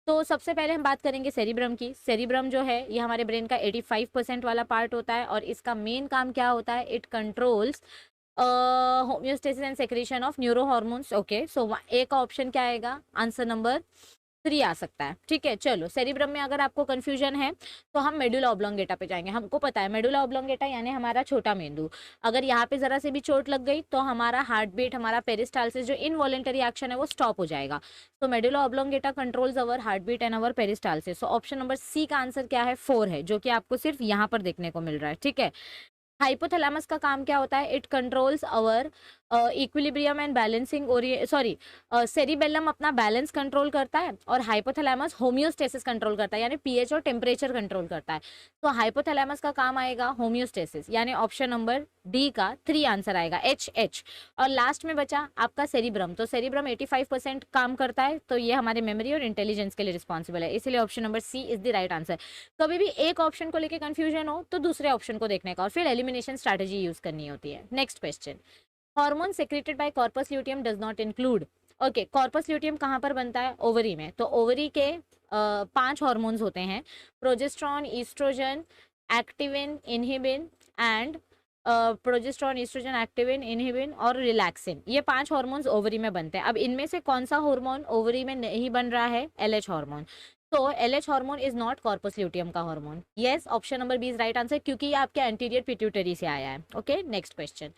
तो सबसे पहले हम बात करेंगे सेरिब्रम की। सेरिब्रम जो है ये हमारे ब्रेन का 85% वाला पार्ट होता है और इसका मेन काम क्या होता है? It controls homeostasis and secretion of neuro hormones. Okay, so A का ऑप्शन क्या आएगा? आंसर नंबर 3 आ सकता है। ठीक है, चलो सेरिब्रम में अगर आपको कंफ्यूजन है तो हम मेडुला ऑब्लोंगेटा पे जाएंगे। हमको पता है मेडुला ऑब्लोंगेटा यानी हमारा छोटा मेंदू, अगर यहाँ पे जरा से भी चोट लग गई तो हमारा हार्ट बीट, हमारा पेरिस्टाल्सिस जो इनवॉलेंटरी एक्शन है वो स्टॉप हो जाएगा। तो medulla oblongata controls our heart beat and our peristalsis. So option number C का आंसर क्या है? 4 है, जो कि आपको सिर्फ यहाँ पर देखने को मिल रहा है। ठीक है, हाइपोथैलेमस का काम क्या होता है? It controls our equilibrium and balancing cerebellum अपना बैलेंस कंट्रोल करता है और हाइपोथैलेमस होमियोस्टेसिस कंट्रोल करता है, यानी पीएच और टेम्परेचर कंट्रोल करता है। तो हाइपोथैलेमस का काम आएगा होमियोस्टेसिस, यानी ऑप्शन नंबर डी का 3 आंसर आएगा, एच। और लास्ट में बचा आपका सेरिब्रम, तो सेरिब्रम 85% काम करता है, तो ये हमारे मेमोरी और इंटेलिजेंस के लिए रिस्पॉन्सिबल है, इसलिए option number C is the right answer. कभी भी एक ऑप्शन को लेकर कंफ्यूजन हो तो दूसरे ऑप्शन को देखने का और फिर एलिमिनेशन स्ट्रैटेजी यूज करनी होती है। Next question, hormone secreted bye corpus luteum does not include. Okay, corpus luteum कहाँ पर बनता है? ओवरी में। तो ओवरी के 5 हार्मोन्स होते हैं, progesterone, oestrogen, activin, inhibin and progesterone, oestrogen, activin, inhibin और रिलैक्सिन। ये 5 हार्मोन्स ओवरी में बनते हैं। अब इनमें से कौन सा हार्मोन ओवरी में नहीं बन रहा है? LH hormone. तो LH hormone is not corpus luteum का hormone. Yes, option number B is right answer, क्योंकि ये आपके एंटीरियर पिट्यूटरी से आया है। Okay, next question,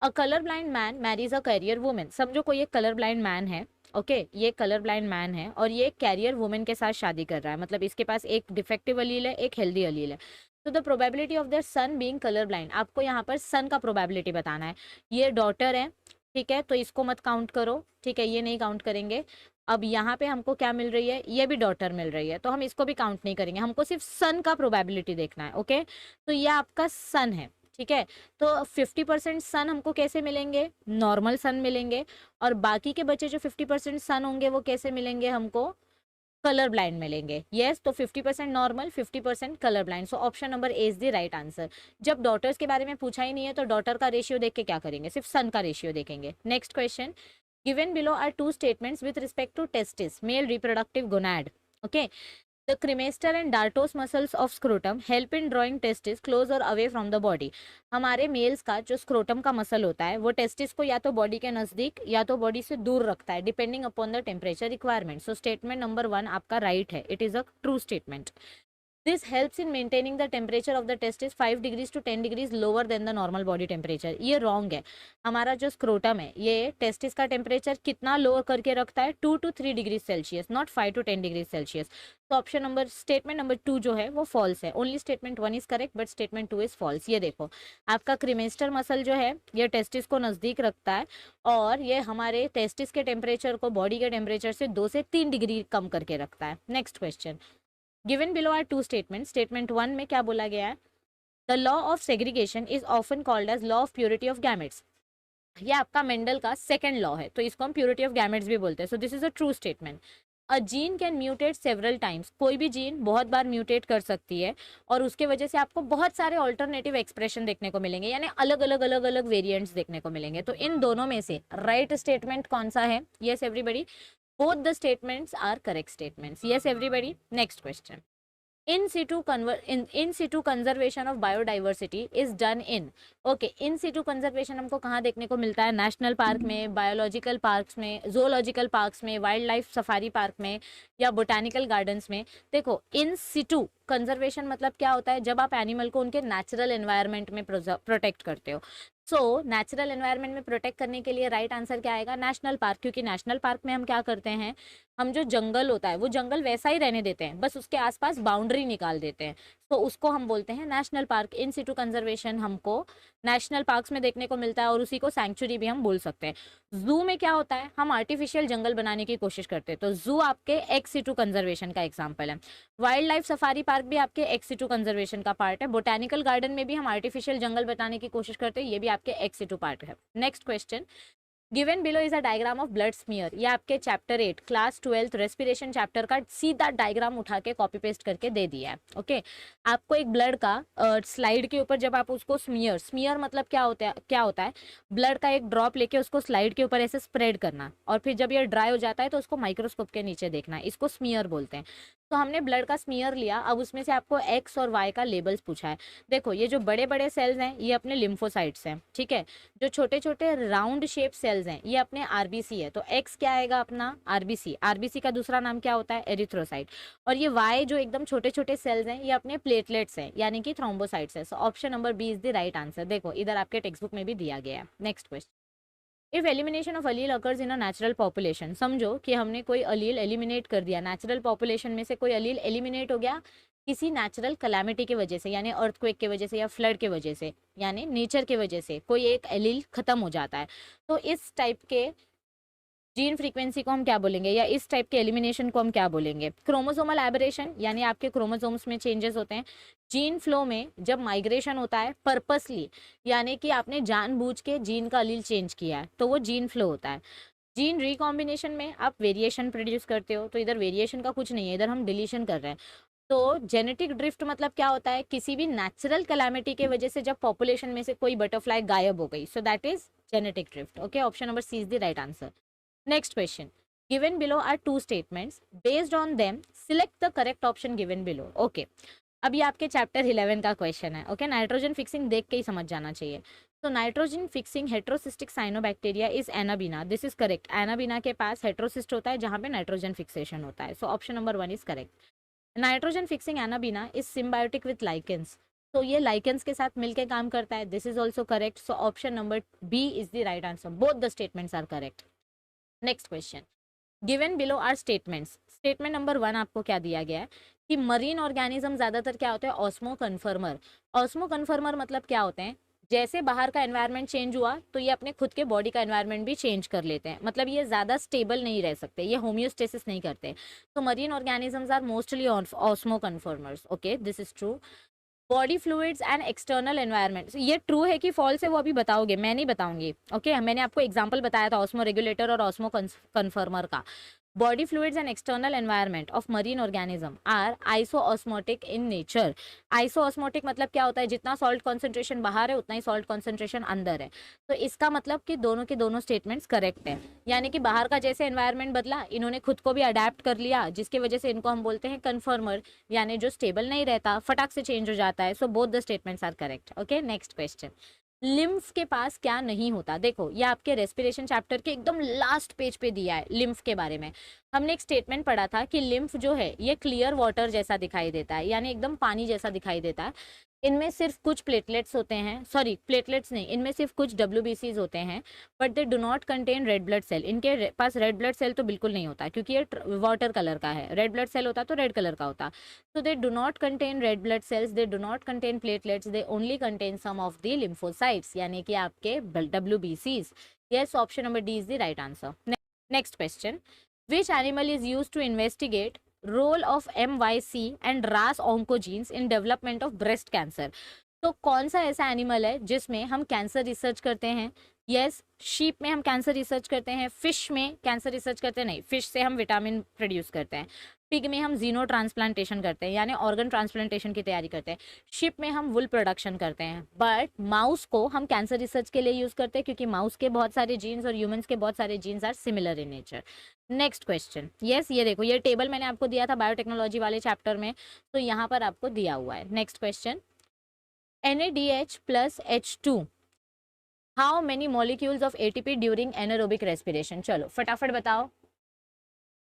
a colour blind man marries a carrier women. समझो कोई एक कलर ब्लाइंड मैन है, ओके, ये कलर ब्लाइंड मैन है और ये कैरियर वुमेन के साथ शादी कर रहा है, मतलब इसके पास एक डिफेक्टिव अलील है, एक हेल्दी अलील है। तो the probability of their son being colour blind, आपको यहाँ पर सन का प्रोबेबिलिटी बताना है। ये डॉटर है, ठीक है, तो इसको मत काउंट करो, ठीक है, ये नहीं काउंट करेंगे। अब यहाँ पे हमको क्या मिल रही है? ये भी डॉटर मिल रही है, तो हम इसको भी काउंट नहीं करेंगे, हमको सिर्फ सन का प्रोबेबिलिटी देखना है। ओके, तो ये आपका सन है, ठीक है। तो 50% सन हमको कैसे मिलेंगे? नॉर्मल सन मिलेंगे। और बाकी के बचे जो 50% सन होंगे वो कैसे मिलेंगे हमको? कलर ब्लाइंड मिलेंगे। यस, तो 50% normal, 50% colour blind. So option number A is the right answer. जब डॉटर्स के बारे में पूछा ही नहीं है तो डॉटर का रेशियो देख के क्या करेंगे? सिर्फ सन का रेशियो देखेंगे। Next question, given below are 2 statements with respect to testis, male reproductive gonad. Okay, the cremaster and dartos muscles of scrotum help in drawing testis close or away from the body। हमारे मेल्स का जो स्क्रोटम का मसल होता है वो टेस्टिस को या तो बॉडी के नजदीक या तो बॉडी से दूर रखता है, depending upon the temperature requirement. So statement number 1 आपका राइट है, it is a true statement. This helps in maintaining the temperature of the testis 5 degrees to 10 degrees lower than the normal body temperature। ये रॉन्ग है। हमारा जो स्क्रोटम है ये टेस्टिस का टेम्परेचर कितना लोअर करके रखता है? 2 to 3 degree Celsius, not 5 to 10 degree Celsius. तो ऑप्शन नंबर, स्टेटमेंट नंबर 2 जो है वो फॉल्स है। Only statement 1 is correct but statement 2 is false. ये देखो, आपका क्रिमेस्टर मसल जो है ये टेस्टिस को नजदीक रखता है और ये हमारे टेस्टिस के टेम्परेचर को बॉडी के टेम्परेचर से 2 से 3 डिग्री कम करके रखता है। Next question, given below are 2 statement. Statement 1 में क्या बोला गया है? The law of segregation is often called as law of purity of gametes. ये आपका मेंडल का सेकंड लॉ है, तो इसको हम प्योरिटी ऑफ गैमेट्स भी बोलते हैं। So this is a true statement. A gene can mutate several times, कोई भी जीन बहुत बार म्यूटेट कर सकती है और उसके वजह से आपको बहुत सारे ऑल्टरनेटिव एक्सप्रेशन देखने को मिलेंगे, यानी अलग अलग वेरिएंट्स देखने को मिलेंगे। तो इन दोनों में से राइट स्टेटमेंट कौन सा है? Yes everybody, both the statements are correct statements. Yes everybody, next question, in situ conservation of biodiversity is done in। okay, in situ conservation हमको कहाँ देखने को मिलता है? नेशनल पार्क में, बायोलॉजिकल पार्क्स में, जोलॉजिकल पार्क्स में, वाइल्ड लाइफ सफारी पार्क में या बोटानिकल गार्डन्स में। देखो, इन सिटू कंजर्वेशन मतलब क्या होता है? जब आप एनिमल को उनके नेचुरल एनवायरनमेंट में प्रोटेक्ट करते हो। सो नेचुरल एनवायरनमेंट में प्रोटेक्ट करने के लिए राइट आंसर क्या आएगा? नेशनल पार्क, क्योंकि नेशनल पार्क में हम क्या करते हैं? हम जो जंगल होता है वो जंगल वैसा ही रहने देते हैं, बस उसके आसपास बाउंड्री निकाल देते हैं, तो उसको हम बोलते हैं नेशनल पार्क। इन सिटू कंजर्वेशन हमको नेशनल पार्क्स में देखने को मिलता है और उसी को सैंक्चुरी भी हम बोल सकते हैं। जू में क्या होता है? हम आर्टिफिशियल जंगल बनाने की कोशिश करते हैं, तो जू आपके एक्स सिटू कंजर्वेशन का एग्जाम्पल है। वाइल्ड लाइफ सफारी पार्क भी आपके एक्स सिटू कंजर्वेशन का पार्ट है। बोटानिकल गार्डन में भी हम आर्टिफिशियल जंगल बनाने की कोशिश करते हैं, ये भी आपके एक्स सिटू पार्ट है। Next question, given below is a diagram of blood smear. ये आपके चैप्टर 8 क्लास 12 रेस्पिरेशन चैप्टर का सीधा डायग्राम उठा के कॉपी पेस्ट करके दे दिया है। ओके, आपको एक ब्लड का स्लाइड के ऊपर जब आप उसको स्मीयर मतलब क्या होता है? ब्लड का एक ड्रॉप लेके उसको स्लाइड के ऊपर ऐसे स्प्रेड करना और फिर जब ये ड्राई हो जाता है तो उसको माइक्रोस्कोप के नीचे देखना, इसको स्मीयर बोलते हैं। तो हमने ब्लड का स्मीयर लिया, अब उसमें से आपको एक्स और वाई का लेबल्स पूछा है। देखो, ये जो बड़े बड़े सेल्स हैं ये अपने लिम्फोसाइट्स हैं, ठीक है। जो छोटे छोटे राउंड शेप सेल्स हैं ये अपने आरबीसी है, तो एक्स क्या आएगा? अपना आरबीसी। आरबीसी का दूसरा नाम क्या होता है? एरिथ्रोसाइट। और ये वाई जो एकदम छोटे छोटे सेल्स हैं ये अपने प्लेटलेट्स हैं, यानी कि थ्रोम्बोसाइट्स है। So option number B is the right answer. देखो, इधर आपके टेक्स्ट बुक में भी दिया गया है। Next question, if elimination of allele occurs in a natural population, समझो कि हमने कोई अलील एलिमिनेट कर दिया, नेचुरल पॉपुलेशन में से कोई अलील एलिमिनेट हो गया किसी नेचुरल कैलामिटी की वजह से, यानी अर्थक्वेक की वजह से या फ्लड की वजह से, यानी नेचर की वजह से कोई एक एलील खत्म हो जाता है, तो इस टाइप के जीन फ्रीक्वेंसी को हम क्या बोलेंगे, या इस टाइप के एलिमिनेशन को हम क्या बोलेंगे, क्रोमोसोमल एबरेशन, यानी आपके क्रोमोसोम्स में चेंजेस होते हैं। जीन फ्लो में जब माइग्रेशन होता है पर्पसली, यानी कि आपने जानबूझ के जीन का अलील चेंज किया है, तो वो जीन फ्लो होता है। जीन रिकॉम्बिनेशन में आप वेरिएशन प्रोड्यूस करते हो, तो इधर वेरिएशन का कुछ नहीं है, इधर हम डिलीशन कर रहे हैं। तो जेनेटिक ड्रिफ्ट मतलब क्या होता है, किसी भी नेचुरल कैलामिटी की वजह से जब पॉपुलेशन में से कोई बटरफ्लाई गायब हो गई, so that is genetic drift. Okay, option number C is the right answer. Next question. Given below are two statements. Based on them, select the correct option given below. Okay. अब ये आपके चैप्टर 11 का क्वेश्चन है। ओके, नाइट्रोजन फिक्सिंग देख के ही समझ जाना चाहिए। तो nitrogen fixing heterocystic cyanobacteria is Anabaena, this is correct. Anabaena के पास हेट्रोसिस्ट होता है जहां पे नाइट्रोजन फिक्सेशन होता है, so option number 1 is correct. Nitrogen fixing anabaena is symbiotic with lichens, तो ये लाइकेंस के साथ मिलकर काम करता है, this is also correct. So option number B is the right answer, both the statements are correct. Next question, given below are statements. Statement number 1 आपको क्या दिया गया है कि मरीन ऑर्गेनिज्म ज्यादातर क्या होते हैं, ऑस्मो कन्फर्मर। ऑस्मो कन्फर्मर मतलब क्या होते हैं, जैसे बाहर का एनवायरनमेंट चेंज हुआ तो ये अपने खुद के बॉडी का एनवायरनमेंट भी चेंज कर लेते हैं, मतलब ये ज्यादा स्टेबल नहीं रह सकते, ये होम्योस्टेसिस नहीं करते। तो marine organisms are mostly osmoconformers. Okay, this is true. Body fluids and external environment, ये ट्रू है कि फॉल्स है वो अभी बताओगे, मैं नहीं बताऊंगी। ओके, मैंने आपको एग्जांपल बताया था ऑस्मो रेगुलेटर और ऑस्मो कन्फर्मर का। Body fluids and external environment of marine organism are isoosmotic in nature. Isoosmotic मतलब क्या होता है, जितना सॉल्ट कॉन्सेंट्रेशन बाहर है उतना ही सॉल्ट कॉन्सेंट्रेशन अंदर है, तो इसका मतलब कि दोनों के दोनों स्टेटमेंट्स करेक्ट है। यानी कि बाहर का जैसे एनवायरनमेंट बदला, इन्होंने खुद को भी अडेप्ट कर लिया, जिसकी वजह से इनको हम बोलते हैं कन्फर्मर, यानी जो स्टेबल नहीं रहता, फटाक से चेंज हो जाता है। So both the statements are correct. Okay, next question, lymph के पास क्या नहीं होता। देखो ये आपके रेस्पिरेशन चैप्टर के एकदम लास्ट पेज पे दिया है लिम्फ के बारे में। हमने एक स्टेटमेंट पढ़ा था कि लिम्फ जो है ये क्लियर वाटर जैसा दिखाई देता है, यानी एकदम पानी जैसा दिखाई देता है। इनमें सिर्फ कुछ प्लेटलेट्स होते हैं, सॉरी प्लेटलेट्स नहीं, इनमें सिर्फ कुछ WBCs होते हैं, but they do not contain red blood cell. इनके पास रेड ब्लड सेल तो बिल्कुल नहीं होता, क्योंकि ये वाटर कलर का है, रेड ब्लड सेल होता तो रेड कलर का होता। So they do not contain red blood cells, they do not contain platelets, they only contain some of the lymphocytes, यानी कि आपके WBCs. Yes, option number D is the right answer. Next question, which animal is used to investigate role of MYC and RAS oncogenes in development of breast cancer? तो कौन सा ऐसा एनिमल है जिसमें हम कैंसर रिसर्च करते हैं? यस, शीप में हम कैंसर रिसर्च करते हैं, फिश में कैंसर रिसर्च करते हैं, नहीं, फिश से हम विटामिन प्रोड्यूस करते हैं, पिग में हम जीनो ट्रांसप्लांटेशन करते हैं, यानी ऑर्गन ट्रांसप्लांटेशन की तैयारी करते हैं, शिप में हम वुल प्रोडक्शन करते हैं, बट माउस को हम कैंसर रिसर्च के लिए यूज करते हैं, क्योंकि माउस के बहुत सारे जीन्स और ह्यूमंस के बहुत सारे genes are similar in nature. Next question, yes ये देखो, ये टेबल मैंने आपको दिया था बायोटेक्नोलॉजी वाले चैप्टर में, तो यहाँ पर आपको दिया हुआ है। Next question, NADH plus H2, how many molecules of ATP during anaerobic respiration? चलो फटाफट बताओ,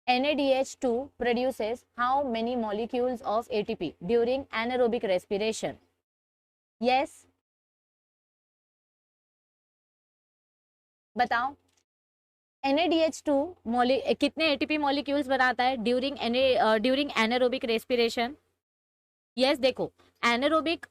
NADH2 produces how many molecules of ATP during anaerobic respiration? Yes, बताओ। NADH2 कितने ATP molecules बनाता है ड्यूरिंग एनारोबिक रेस्पिरेशन? यस, देखो एनारोबिक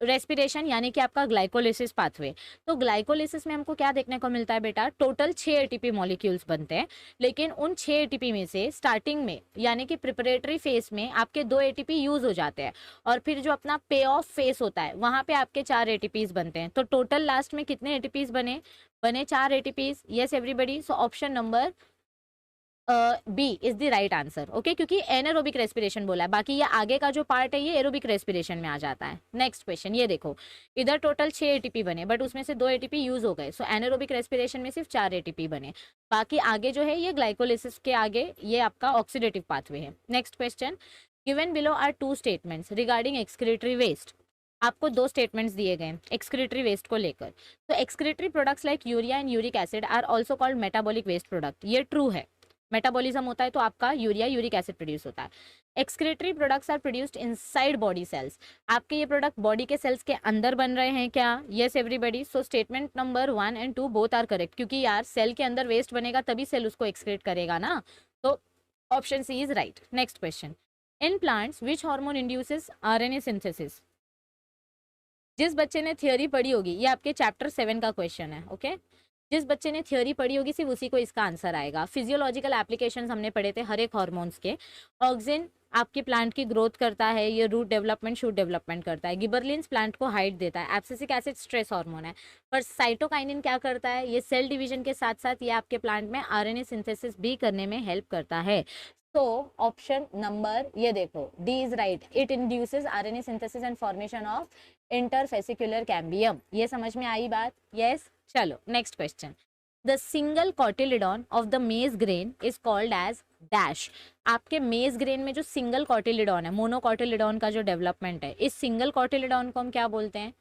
रेस्पिरेशन यानी कि आपका ग्लाइकोलिसिस पाथवे, तो ग्लाइकोलिसिस में हमको क्या देखने को मिलता है बेटा, टोटल 6 ATP मॉलिक्यूल्स बनते हैं, लेकिन उन 6 ATP में से स्टार्टिंग में यानी कि प्रिपरेटरी फेस में आपके 2 ATP यूज हो जाते हैं, और फिर जो अपना पे ऑफ फेस होता है वहां पे आपके 4 ATPs बनते हैं, तो टोटल लास्ट में कितने ATPs बने 4 ATPs। Yes everybody, so option number B is the right answer. Okay, क्योंकि एनारोबिक रेस्पिरेशन बोला है, बाकी ये आगे का जो पार्ट है ये एरोबिक रेस्पिरेशन में आ जाता है। नेक्स्ट क्वेश्चन, ये देखो इधर टोटल 6 ATP बने, बट उसमें से 2 ATP यूज हो गए, सो एनारोबिक रेस्पिरेशन में सिर्फ 4 ATP बने, बाकी आगे जो है ये ग्लाइकोलिसिस के आगे ये आपका ऑक्सीडेटिव पाथवे है। Next question, given below are 2 statements regarding excretory waste. आपको 2 स्टेटमेंट्स दिए गए एक्सक्रीटरी वेस्ट को लेकर, तो excretory products like urea and uric acid are also called metabolic waste product, ये ट्रू है। मेटाबॉलिज्म होता है तो आपका यूरिया यूरिक एसिड प्रोड्यूस होता है। Excretory products are produced inside body cells, आपके ये प्रोडक्ट बॉडी के सेल्स के अंदर बन रहे हैं क्या? Yes everybody. So statement number 1 and 2 both are correct, क्योंकि यार सेल के अंदर वेस्ट बनेगा तभी सेल उसको एक्सक्रीट करेगा ना, तो option C is right. Next question, in plants which hormone induces RNA synthesis? जिस बच्चे ने थियोरी पढ़ी होगी, ये आपके चैप्टर 7 का क्वेश्चन है, ओके जिस बच्चे ने थ्योरी पढ़ी होगी सिर्फ उसी को इसका आंसर आएगा। फिजियोलॉजिकल एप्लीकेशंस हमने पढ़े थे हर एक हार्मोन्स के। ऑक्सिन आपके प्लांट की ग्रोथ करता है, ये रूट डेवलपमेंट शूट डेवलपमेंट करता है। गिबरलिन्स प्लांट को हाइट देता है। एब्सिसिक एसिड स्ट्रेस हार्मोन है। पर साइटोकाइनिन क्या करता है? ये सेल डिवीजन के साथ साथ ये आपके प्लांट में आरएनए सिंथेसिस भी करने में हेल्प करता है। तो ऑप्शन नंबर ये देखो D is right, it induces RNA synthesis and formation of interfascicular cambium. ये समझ में आई बात? यस। चलो next question, the single cotyledon of the maize grain is called as dash. आपके मेज ग्रेन में जो सिंगल कॉटिलिडॉन है, मोनोकॉटिलिडॉन का जो डेवलपमेंट है, इस सिंगल कॉटिलिडॉन को हम क्या बोलते हैं?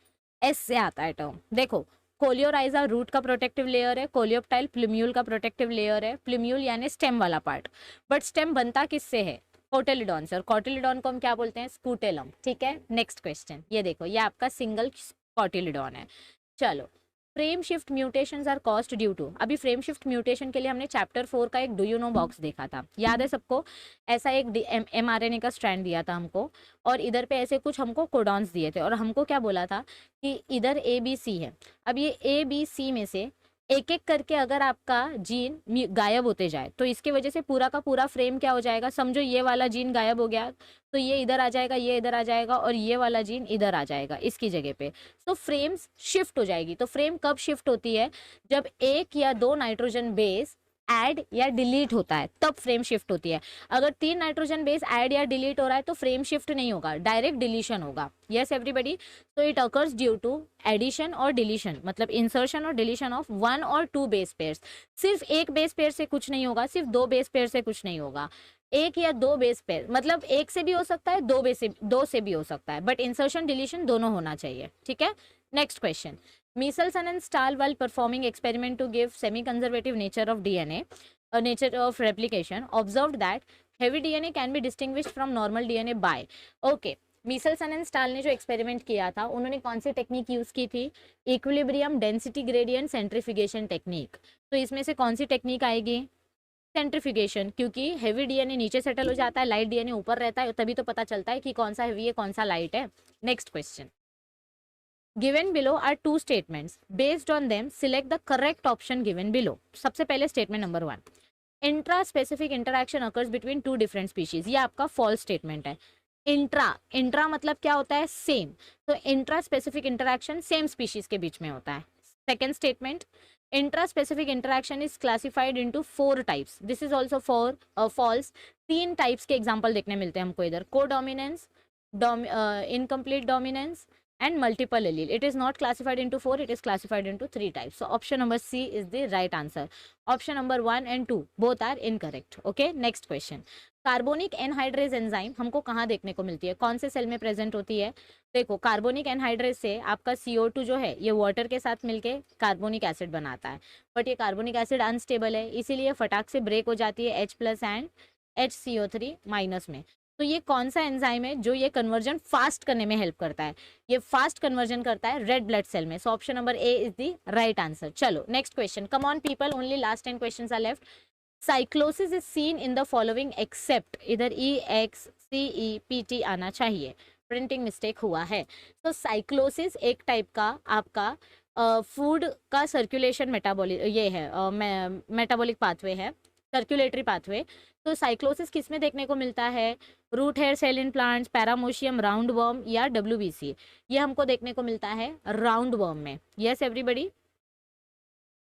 एस से आता है टर्म। देखो कोलियोराइजा रूट का प्रोटेक्टिव लेयर है, कोलियोप्टाइल प्लूम्यूल का प्रोटेक्टिव लेयर है। प्लूम्यूल यानी स्टेम वाला पार्ट, बट स्टेम बनता किससे है? कोटिलिडॉन से, और कोटिलिडॉन को हम क्या बोलते हैं? स्कूटेलम। ठीक है नेक्स्ट क्वेश्चन, ये देखो ये आपका सिंगल कॉटिलिडॉन है। चलो, frame shift mutations are caused due to. अभी फ्रेम शिफ्ट म्यूटेशन के लिए हमने चैप्टर 4 का एक डू यू नो बॉक्स देखा था, याद है सबको? ऐसा एक mRNA का स्ट्रैंड दिया था हमको, और इधर पे ऐसे कुछ हमको कोडॉन्स दिए थे, और हमको क्या बोला था कि इधर ABC है। अब ये ABC में से एक एक करके अगर आपका जीन गायब होते जाए तो इसकी वजह से पूरा का पूरा फ्रेम क्या हो जाएगा? समझो ये वाला जीन गायब हो गया तो ये इधर आ जाएगा, ये इधर आ जाएगा, और ये वाला जीन इधर आ जाएगा इसकी जगह पे। तो फ्रेम्स शिफ्ट हो जाएगी। तो फ्रेम कब शिफ्ट होती है? जब एक या दो नाइट्रोजन बेस ऐड या डिलीट होता है, तब फ्रेम शिफ्ट होती है। अगर 3 नाइट्रोजन बेस ऐड या डिलीट हो रहा है तो फ्रेम शिफ्ट नहीं होगा, डायरेक्ट डिलीशन होगा। Yes everybody. तो it occurs due to addition और डिलीशन, मतलब इंसर्शन और डिलीशन ऑफ 1 और 2 बेस पेयर्स। सिर्फ एक बेस पेयर से कुछ नहीं होगा, सिर्फ 2 बेस पेयर से कुछ नहीं होगा। एक या 2 बेस पेयर, मतलब एक से भी हो सकता है, 2 से भी हो सकता है, बट इंसर्शन डिलीशन दोनों होना चाहिए। ठीक है next question, Michelson and Stahl, while performing experiment to give semi-conservative nature of DNA, nature of replication, observed that heavy DNA can be distinguished from normal DNA by, okay, Michelson and Stahl ने जो एक्सपेरिमेंट किया था उन्होंने कौन सी टेक्निक यूज की थी? Equilibrium density gradient centrifugation technique. तो इसमें से कौन सी टेक्निक आएगी? सेंट्रीफ्यूगेशन, क्योंकि हेवी डीएनए नीचे सेटल हो जाता है, लाइट डीएनए ऊपर रहता है, तभी तो पता चलता है कि कौन सा हेवी है कौन सा लाइट है। Next question, given below are 2 statements, based on them select the correct option given below। सबसे पहले statement number 1, intra specific interaction occurs between 2 different species. ये आपका फॉल्स स्टेटमेंट है। इंट्रा मतलब क्या होता है? सेम। तो intraspecific interaction same species के बीच में होता है। Second statement, intraspecific interaction is classified into 4 types. This is also false. 3 types के एग्जाम्पल देखने मिलते हैं हमको इधर, codominance, incomplete dominance and multiple allele. It is not classified into 4, it is classified into 3 types. So option number C is the right answer. Option number 1 and 2 both are incorrect. Okay, next question, carbonic anhydrase enzyme हमको कहाँ देखने को मिलती है? कौन से सेल में प्रेजेंट होती है? देखो कार्बोनिक एनहाइड्रेज से आपका CO2 जो है ये वाटर के साथ मिलके कार्बोनिक एसिड बनाता है, बट ये कार्बोनिक एसिड अनस्टेबल है, इसीलिए फटाक से ब्रेक हो जाती है H+ एंड HCO3- में। तो ये कौन सा एंजाइम है जो ये कन्वर्जन फास्ट करने में हेल्प करता है? ये फास्ट कन्वर्जन करता है रेड ब्लड सेल में। So option number A is the right answer. चलो next question, come on people, only last 10 questions are left. Cyclosis is seen in the following except, इधर EXCEPT आना चाहिए, प्रिंटिंग मिस्टेक हुआ है। तो साइक्लोसिस एक टाइप का आपका फूड का सर्कुलेशन मेटाबॉलिक ये है, मेटाबॉलिक पाथवे है, सर्कुलेटरी पाथवे। तो साइक्लोसिस किस में देखने को मिलता है? Root hair cell in plants, paramecium, round worm या WBC। ये हमको देखने को मिलता है राउंड वर्म में। यस एवरीबडी,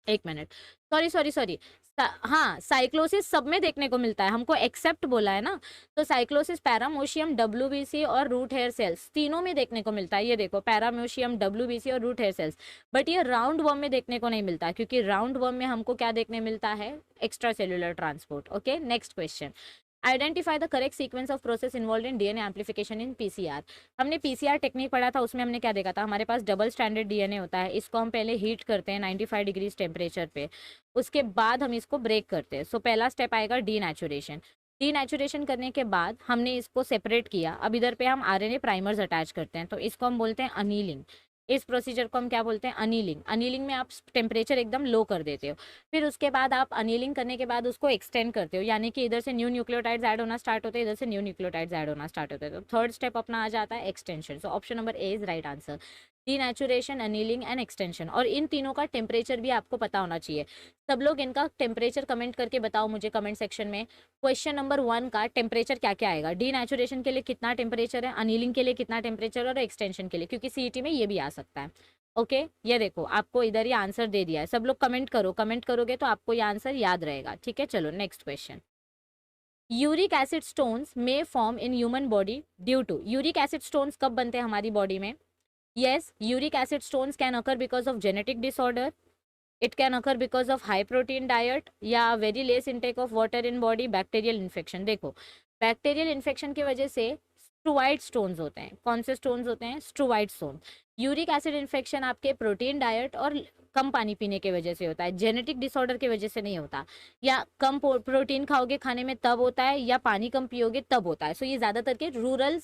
एक मिनट, सॉरी, हाँ साइक्लोसिस सब में देखने को मिलता है, हमको एक्सेप्ट बोला है ना। तो साइक्लोसिस पैरामोशियम, WBC और रूट हेयर सेल्स तीनों में देखने को मिलता है। ये देखो पैरामोशियम, WBC और रूट हेयर सेल्स, बट ये राउंड वर्म में देखने को नहीं मिलता, क्योंकि राउंड वर्म में हमको क्या देखने मिलता है? Extra cellular transport. Okay next question, identify the correct sequence of process involve in DNA amplification in PCR. हमने पीसीआर टेक्निक पढ़ा था, उसमें हमने क्या देखा था, हमारे पास डबल स्टैंडर्ड डीएनए होता है, इसको हम पहले हीट करते हैं 95 डिग्रीज टेम्परेचर पे, उसके बाद हम इसको ब्रेक करते हैं। सो पहला स्टेप आएगा डीनेचुरेशन। डीनेचुरेशन करने के बाद हमने इसको सेपरेट किया, अब इधर पे हम आरएनए प्राइमर्स अटैच करते हैं, तो इसको हम बोलते हैं अनीलिंग। इस प्रोसीजर को हम क्या बोलते हैं, अनीलिंग। अनीलिंग में आप टेम्परेचर एकदम लो कर देते हो, फिर उसके बाद आप अनीलिंग करने के बाद उसको एक्सटेंड करते हो, यानी कि इधर से न्यू न्यूक्लियोटाइड्स ऐड होना स्टार्ट होते हैं, इधर से न्यू न्यूक्लियोटाइड्स ऐड होना स्टार्ट होते हैं। तो थर्ड स्टेप अपना आ जाता है extension. So option number A is right answer, denaturation, annealing and extension. और इन तीनों का टेम्परेचर भी आपको पता होना चाहिए। सब लोग इनका टेम्परेचर कमेंट करके बताओ मुझे कमेंट सेक्शन में, क्वेश्चन नंबर 1 का टेम्परेचर क्या क्या आएगा, डीनेचुरेशन के लिए कितना टेम्परेचर है, अनीलिंग के लिए कितना टेम्परेचर और एक्सटेंशन के लिए, क्योंकि सीईटी में ये भी आ सकता है। ओके ये देखो आपको इधर ही आंसर दे दिया है, सब लोग कमेंट करो, कमेंट करोगे तो आपको ये आंसर याद रहेगा। ठीक है, चलो next question. Uric acid stones may form in human body due to, uric acid stones कब बनते हैं हमारी बॉडी में? Yes, uric acid stones can occur because of genetic disorder, it can occur because of high protein diet, या very less intake of water in body, bacterial infection. देखो बैक्टीरियल इन्फेक्शन की वजह से स्ट्रूवाइड स्टोन्स होते हैं। कौन से स्टोन्स होते हैं? स्ट्रूवाइड स्टोन। यूरिक एसिड इन्फेक्शन आपके प्रोटीन डाइट और कम पानी पीने की वजह से होता है, जेनेटिक डिसऑर्डर की वजह से नहीं होता, या कम प्रोटीन खाओगे खाने में तब होता है, या पानी कम पियोगे तब होता है। सो ये ज़्यादातर के रूरल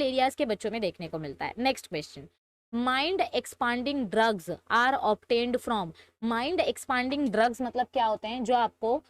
एरियाज के बच्चों में देखने को मिलता है। Next question, mind expanding drugs are obtained from, mind expanding drugs मतलब क्या होते हैं? जो आपको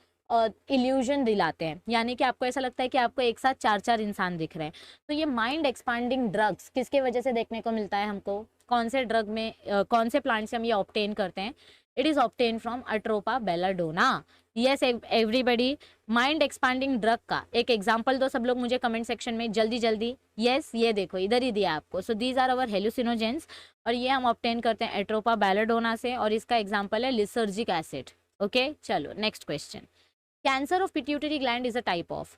इल्यूजन दिलाते हैं, यानी कि आपको ऐसा लगता है कि आपको एक साथ 4 इंसान दिख रहे हैं। तो ये माइंड एक्सपांडिंग ड्रग्स किसके वजह से देखने को मिलता है हमको? कौन से ड्रग में कौन से प्लांट से हम ये ऑब्टेन करते हैं? It is obtain from atropa belladonna. Yes everybody, mind expanding drug का एक एग्जांपल दो सब लोग मुझे कमेंट सेक्शन में जल्दी जल्दी। यस ये देखो इधर ही दिया आपको। सो दीज आर अवर हेलुसिनोजेंस, और ये हम ऑब्टेन करते हैं एट्रोपा बेलाडोना से, और इसका एग्जाम्पल है लिसर्जिक एसिड। ओके चलो next question, cancer of pituitary gland is a type of,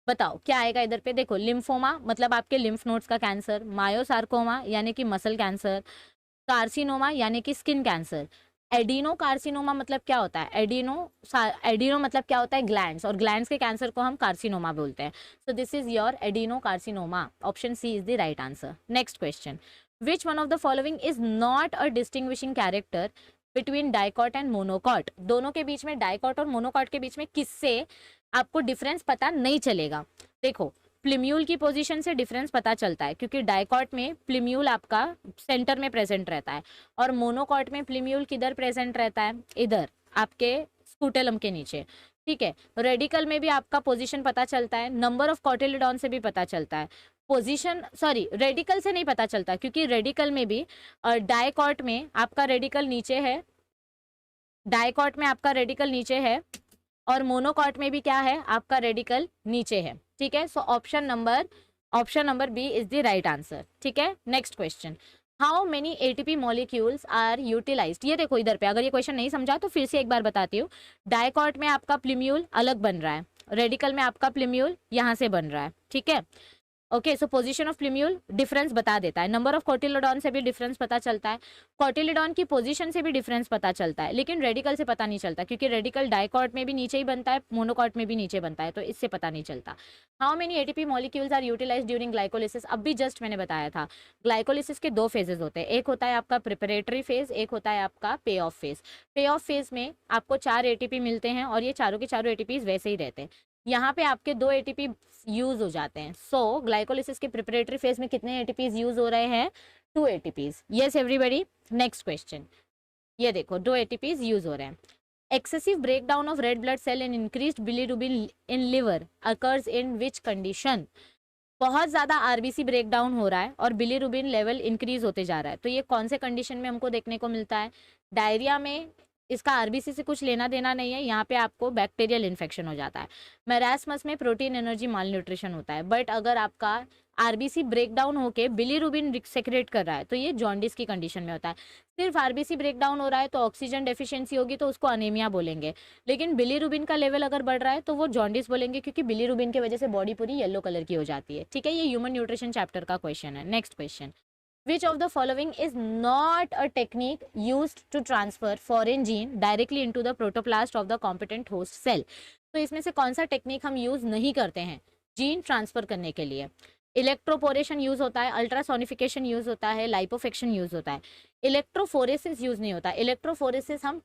बताओ क्या आएगा इधर पे? देखो लिम्फोमा मतलब आपके लिम्फ नोड्स का कैंसर, मायोसार्कोमा यानी कि मसल कैंसर, कार्सिनोमा यानी कि स्किन कैंसर, एडिनो कार्सिनोमा मतलब क्या होता है? एडिनो मतलब क्या होता है? ग्लैंड्स, और ग्लैंड्स के कैंसर को हम कार्सिनोमा बोलते हैं। So this is your adenocarcinoma, option C is the right answer. Next question, which one of the following is not a distinguishing character between dicot and monocot, दोनों के बीच में, डाइकॉट और मोनोकॉट के बीच में किससे आपको डिफरेंस पता नहीं चलेगा? देखो प्लीम्यूल की पोजीशन से डिफरेंस पता चलता है, क्योंकि डाइकॉट में प्लीम्यूल आपका सेंटर में प्रेजेंट रहता है, और मोनोकॉट में प्लीम्यूल किधर प्रेजेंट रहता है? इधर आपके स्कूटेलम के नीचे। ठीक है, रेडिकल में भी आपका पोजीशन पता चलता है, नंबर ऑफ कॉटिलिडॉन से भी पता चलता है, पोजीशन सॉरी रेडिकल से नहीं पता चलता, क्योंकि रेडिकल में भी डाइकॉट में आपका रेडिकल नीचे है, डाइकॉट में आपका रेडिकल नीचे है, और मोनोकॉट में भी क्या है? आपका रेडिकल नीचे है। ठीक है, so option number B is the right answer. ठीक है, next question, how many ATP molecules are utilised, ये देखो इधर पे, अगर ये क्वेश्चन नहीं समझा तो फिर से एक बार बताती हूँ। डाइकॉट में आपका प्लीम्यूल अलग बन रहा है, रेडिकल में आपका प्लीम्यूल यहाँ से बन रहा है। ठीक है, okay so position of प्लीम्यूल difference बता देता है, नंबर ऑफ कॉटिलिडॉन से भी डिफरेंस पता चलता है, कॉटिलिडॉन की पोजीशन से भी डिफरेंस पता चलता है, लेकिन रेडिकल से पता नहीं चलता, क्योंकि रेडिकल डाइकॉट में भी नीचे ही बनता है, मोनोकॉट में भी नीचे बनता है, तो इससे पता नहीं चलता। How many ATP molecules are utilised during glycolysis, अब भी जस्ट मैंने बताया था, ग्लाइकोलिसिस के 2 फेजेस होते हैं, एक होता है आपका प्रिपरेटरी फेज, एक होता है आपका पे ऑफ फेज। पे ऑफ फेज में आपको 4 एटीपी मिलते हैं, और ये चारों के चारों एटीपीज वैसे ही रहते हैं। यहाँ पे आपके 2 एटीपी यूज हो जाते हैं। सो ग्लाइकोलिसिस के प्रिपरेटरी फेज में कितने एटीपीज यूज हो रहे हैं? 2 ATPs. Yes everybody, next question, ये देखो 2 एटीपीज यूज हो रहे हैं। Excessive breakdown of red blood cell and increased bilirubin in liver occurs in which condition, बहुत ज्यादा आरबीसी ब्रेकडाउन हो रहा है और बिलीरुबिन लेवल इंक्रीज होते जा रहा है, तो ये कौन से कंडीशन में हमको देखने को मिलता है? डायरिया में इसका आरबीसी से कुछ लेना देना नहीं है, यहाँ पे आपको बैक्टीरियल इन्फेक्शन हो जाता है। मैरास्मस में प्रोटीन एनर्जी माल न्यूट्रिशन होता है, बट अगर आपका आरबीसी ब्रेकडाउन होके बिलीरुबिन सेक्रेट कर रहा है तो ये जॉन्डिस की कंडीशन में होता है। सिर्फ आरबीसी ब्रेकडाउन हो रहा है तो ऑक्सीजन डेफिशिएंसी होगी तो उसको अनेमिया बोलेंगे, लेकिन बिलीरुबिन का लेवल अगर बढ़ रहा है तो वो जॉन्डिस बोलेंगे, क्योंकि बिलीरुबिन की वजह से बॉडी पूरी येलो कलर की हो जाती है। ठीक है, ये ह्यूमन न्यूट्रिशन चैप्टर का क्वेश्चन है। Next question, Which of the following is not a technique used to transfer foreign gene directly into the protoplast of the competent host cell? तो इसमें से कौन सा टेक्निक हम यूज नहीं करते हैं जीन ट्रांसफर करने के लिए? इलेक्ट्रोपोरेशन यूज होता है, अल्ट्रासोनिफिकेशन यूज होता है, लाइपोफेक्शन यूज होता है। इलेक्ट्रोफोरेसिस यूज नहीं होता। इलेक्ट्रोफोरेसिस हम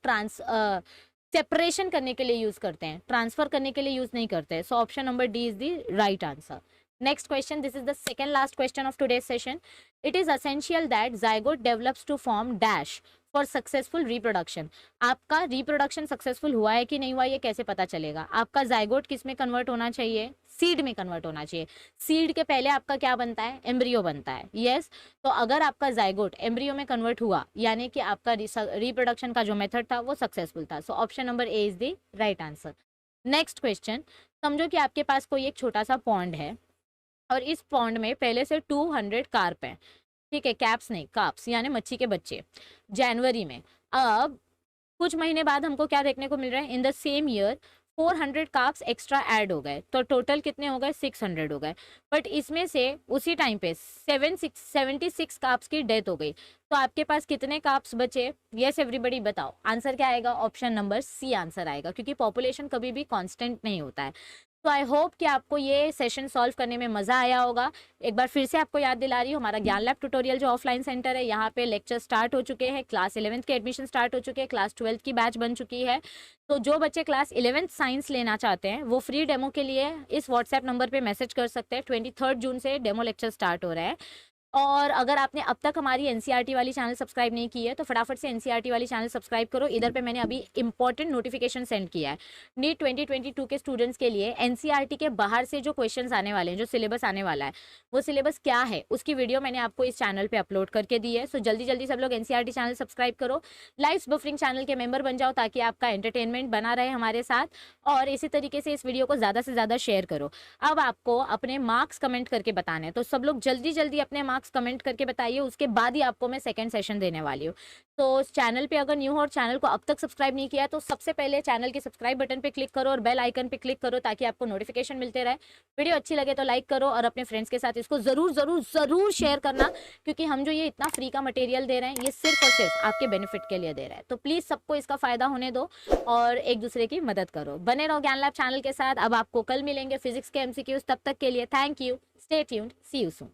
सेपरेशन करने के लिए यूज करते हैं, ट्रांसफर करने के लिए यूज नहीं करते हैं। So option number D is the right answer. Next question, this is the second last question of today's session. It is essential that zygote develops to form dash for successful reproduction. आपका reproduction successful हुआ है कि नहीं हुआ ये कैसे पता चलेगा? आपका zygote किस में convert होना चाहिए? सीड में कन्वर्ट होना चाहिए। सीड के पहले आपका क्या बनता है? एम्ब्रियो बनता है। यस, तो अगर आपका जाइगोट एम्ब्रियो में कन्वर्ट हुआ यानी कि आपका रिप्रोडक्शन का जो मेथड था वो सक्सेसफुल था। सो option number A is the right answer. Next question, समझो कि आपके पास कोई एक छोटा सा पॉन्ड है और इस पॉन्ड में पहले से 200 कार्प हैं, ठीक है, कैप्स नहीं, कार्प्स यानी मच्छी के बच्चे। जनवरी में अब कुछ महीने बाद हमको क्या देखने को मिल रहा है? In the same year 400 carps extra add हो गए, तो टोटल कितने हो गए? 600 हो गए। बट इसमें से उसी टाइम पे 76 कार्प्स की डेथ हो गई, तो आपके पास कितने कार्प्स बचे? यस एवरीबडी बताओ, आंसर क्या आएगा? ऑप्शन नंबर सी आंसर आएगा, क्योंकि पॉपुलेशन कभी भी कांस्टेंट नहीं होता है। तो आई होप कि आपको ये सेशन सॉल्व करने में मज़ा आया होगा। एक बार फिर से आपको याद दिला रही हूँ, हमारा ज्ञान लैब ट्यूटोरियल जो ऑफलाइन सेंटर है, यहाँ पे लेक्चर स्टार्ट हो चुके हैं। क्लास 11th के एडमिशन स्टार्ट हो चुके हैं, क्लास 12th की बैच बन चुकी है। तो जो बच्चे क्लास 11th साइंस लेना चाहते हैं वो फ्री डेमो के लिए इस व्हाट्सएप नंबर पर मैसेज कर सकते हैं। 23 जून से डेमो लेक्चर स्टार्ट हो रहा है। और अगर आपने अब तक हमारी एनसीईआरटी वाली चैनल सब्सक्राइब नहीं की है तो फटाफट से एनसीईआरटी वाली चैनल सब्सक्राइब करो। इधर पे मैंने अभी इंपॉर्टेंट नोटिफिकेशन सेंड किया है नीट 2022 के स्टूडेंट्स के लिए। एनसीईआरटी के बाहर से जो क्वेश्चंस आने वाले हैं, जो सिलेबस आने वाला है, वो सिलेबस क्या है उसकी वीडियो मैंने आपको इस चैनल पर अपलोड करके दी है। सो जल्दी जल्दी सब लोग एनसीईआरटी चैनल सब्सक्राइब करो, लाइव्स बफरिंग चैनल के मेंबर बन जाओ ताकि आपका एंटरटेनमेंट बना रहे हमारे साथ। और इसी तरीके से इस वीडियो को ज़्यादा से ज़्यादा शेयर करो। अब आपको अपने मार्क्स कमेंट करके बताने हैं, तो सब लोग जल्दी जल्दी अपने मार्क्स कमेंट करके बताइए, उसके बाद ही आपको मैं सेकंड सेशन देने वाली हूँ। तो चैनल पे अगर न्यू हो और चैनल को अब तक सब्सक्राइब नहीं किया है तो सबसे पहले चैनल के सब्सक्राइब बटन पे क्लिक करो और बेल आइकन पे क्लिक करो ताकि आपको नोटिफिकेशन मिलते रहे। वीडियो अच्छी लगे तो लाइक करो और अपने फ्रेंड्स के साथ इसको जरूर जरूर जरूर शेयर करना, क्योंकि हम जो ये इतना फ्री का मटेरियल दे रहे हैं ये सिर्फ और सिर्फ आपके बेनिफिट के लिए दे रहे हैं। तो प्लीज सबको इसका फायदा होने दो और एक दूसरे की मदद करो। बने रहो ज्ञान लैब चैनल के साथ। अब आपको कल मिलेंगे फिजिक्स के एमसीक्यूज, तब तक के लिए thank you, stay tuned, see you soon.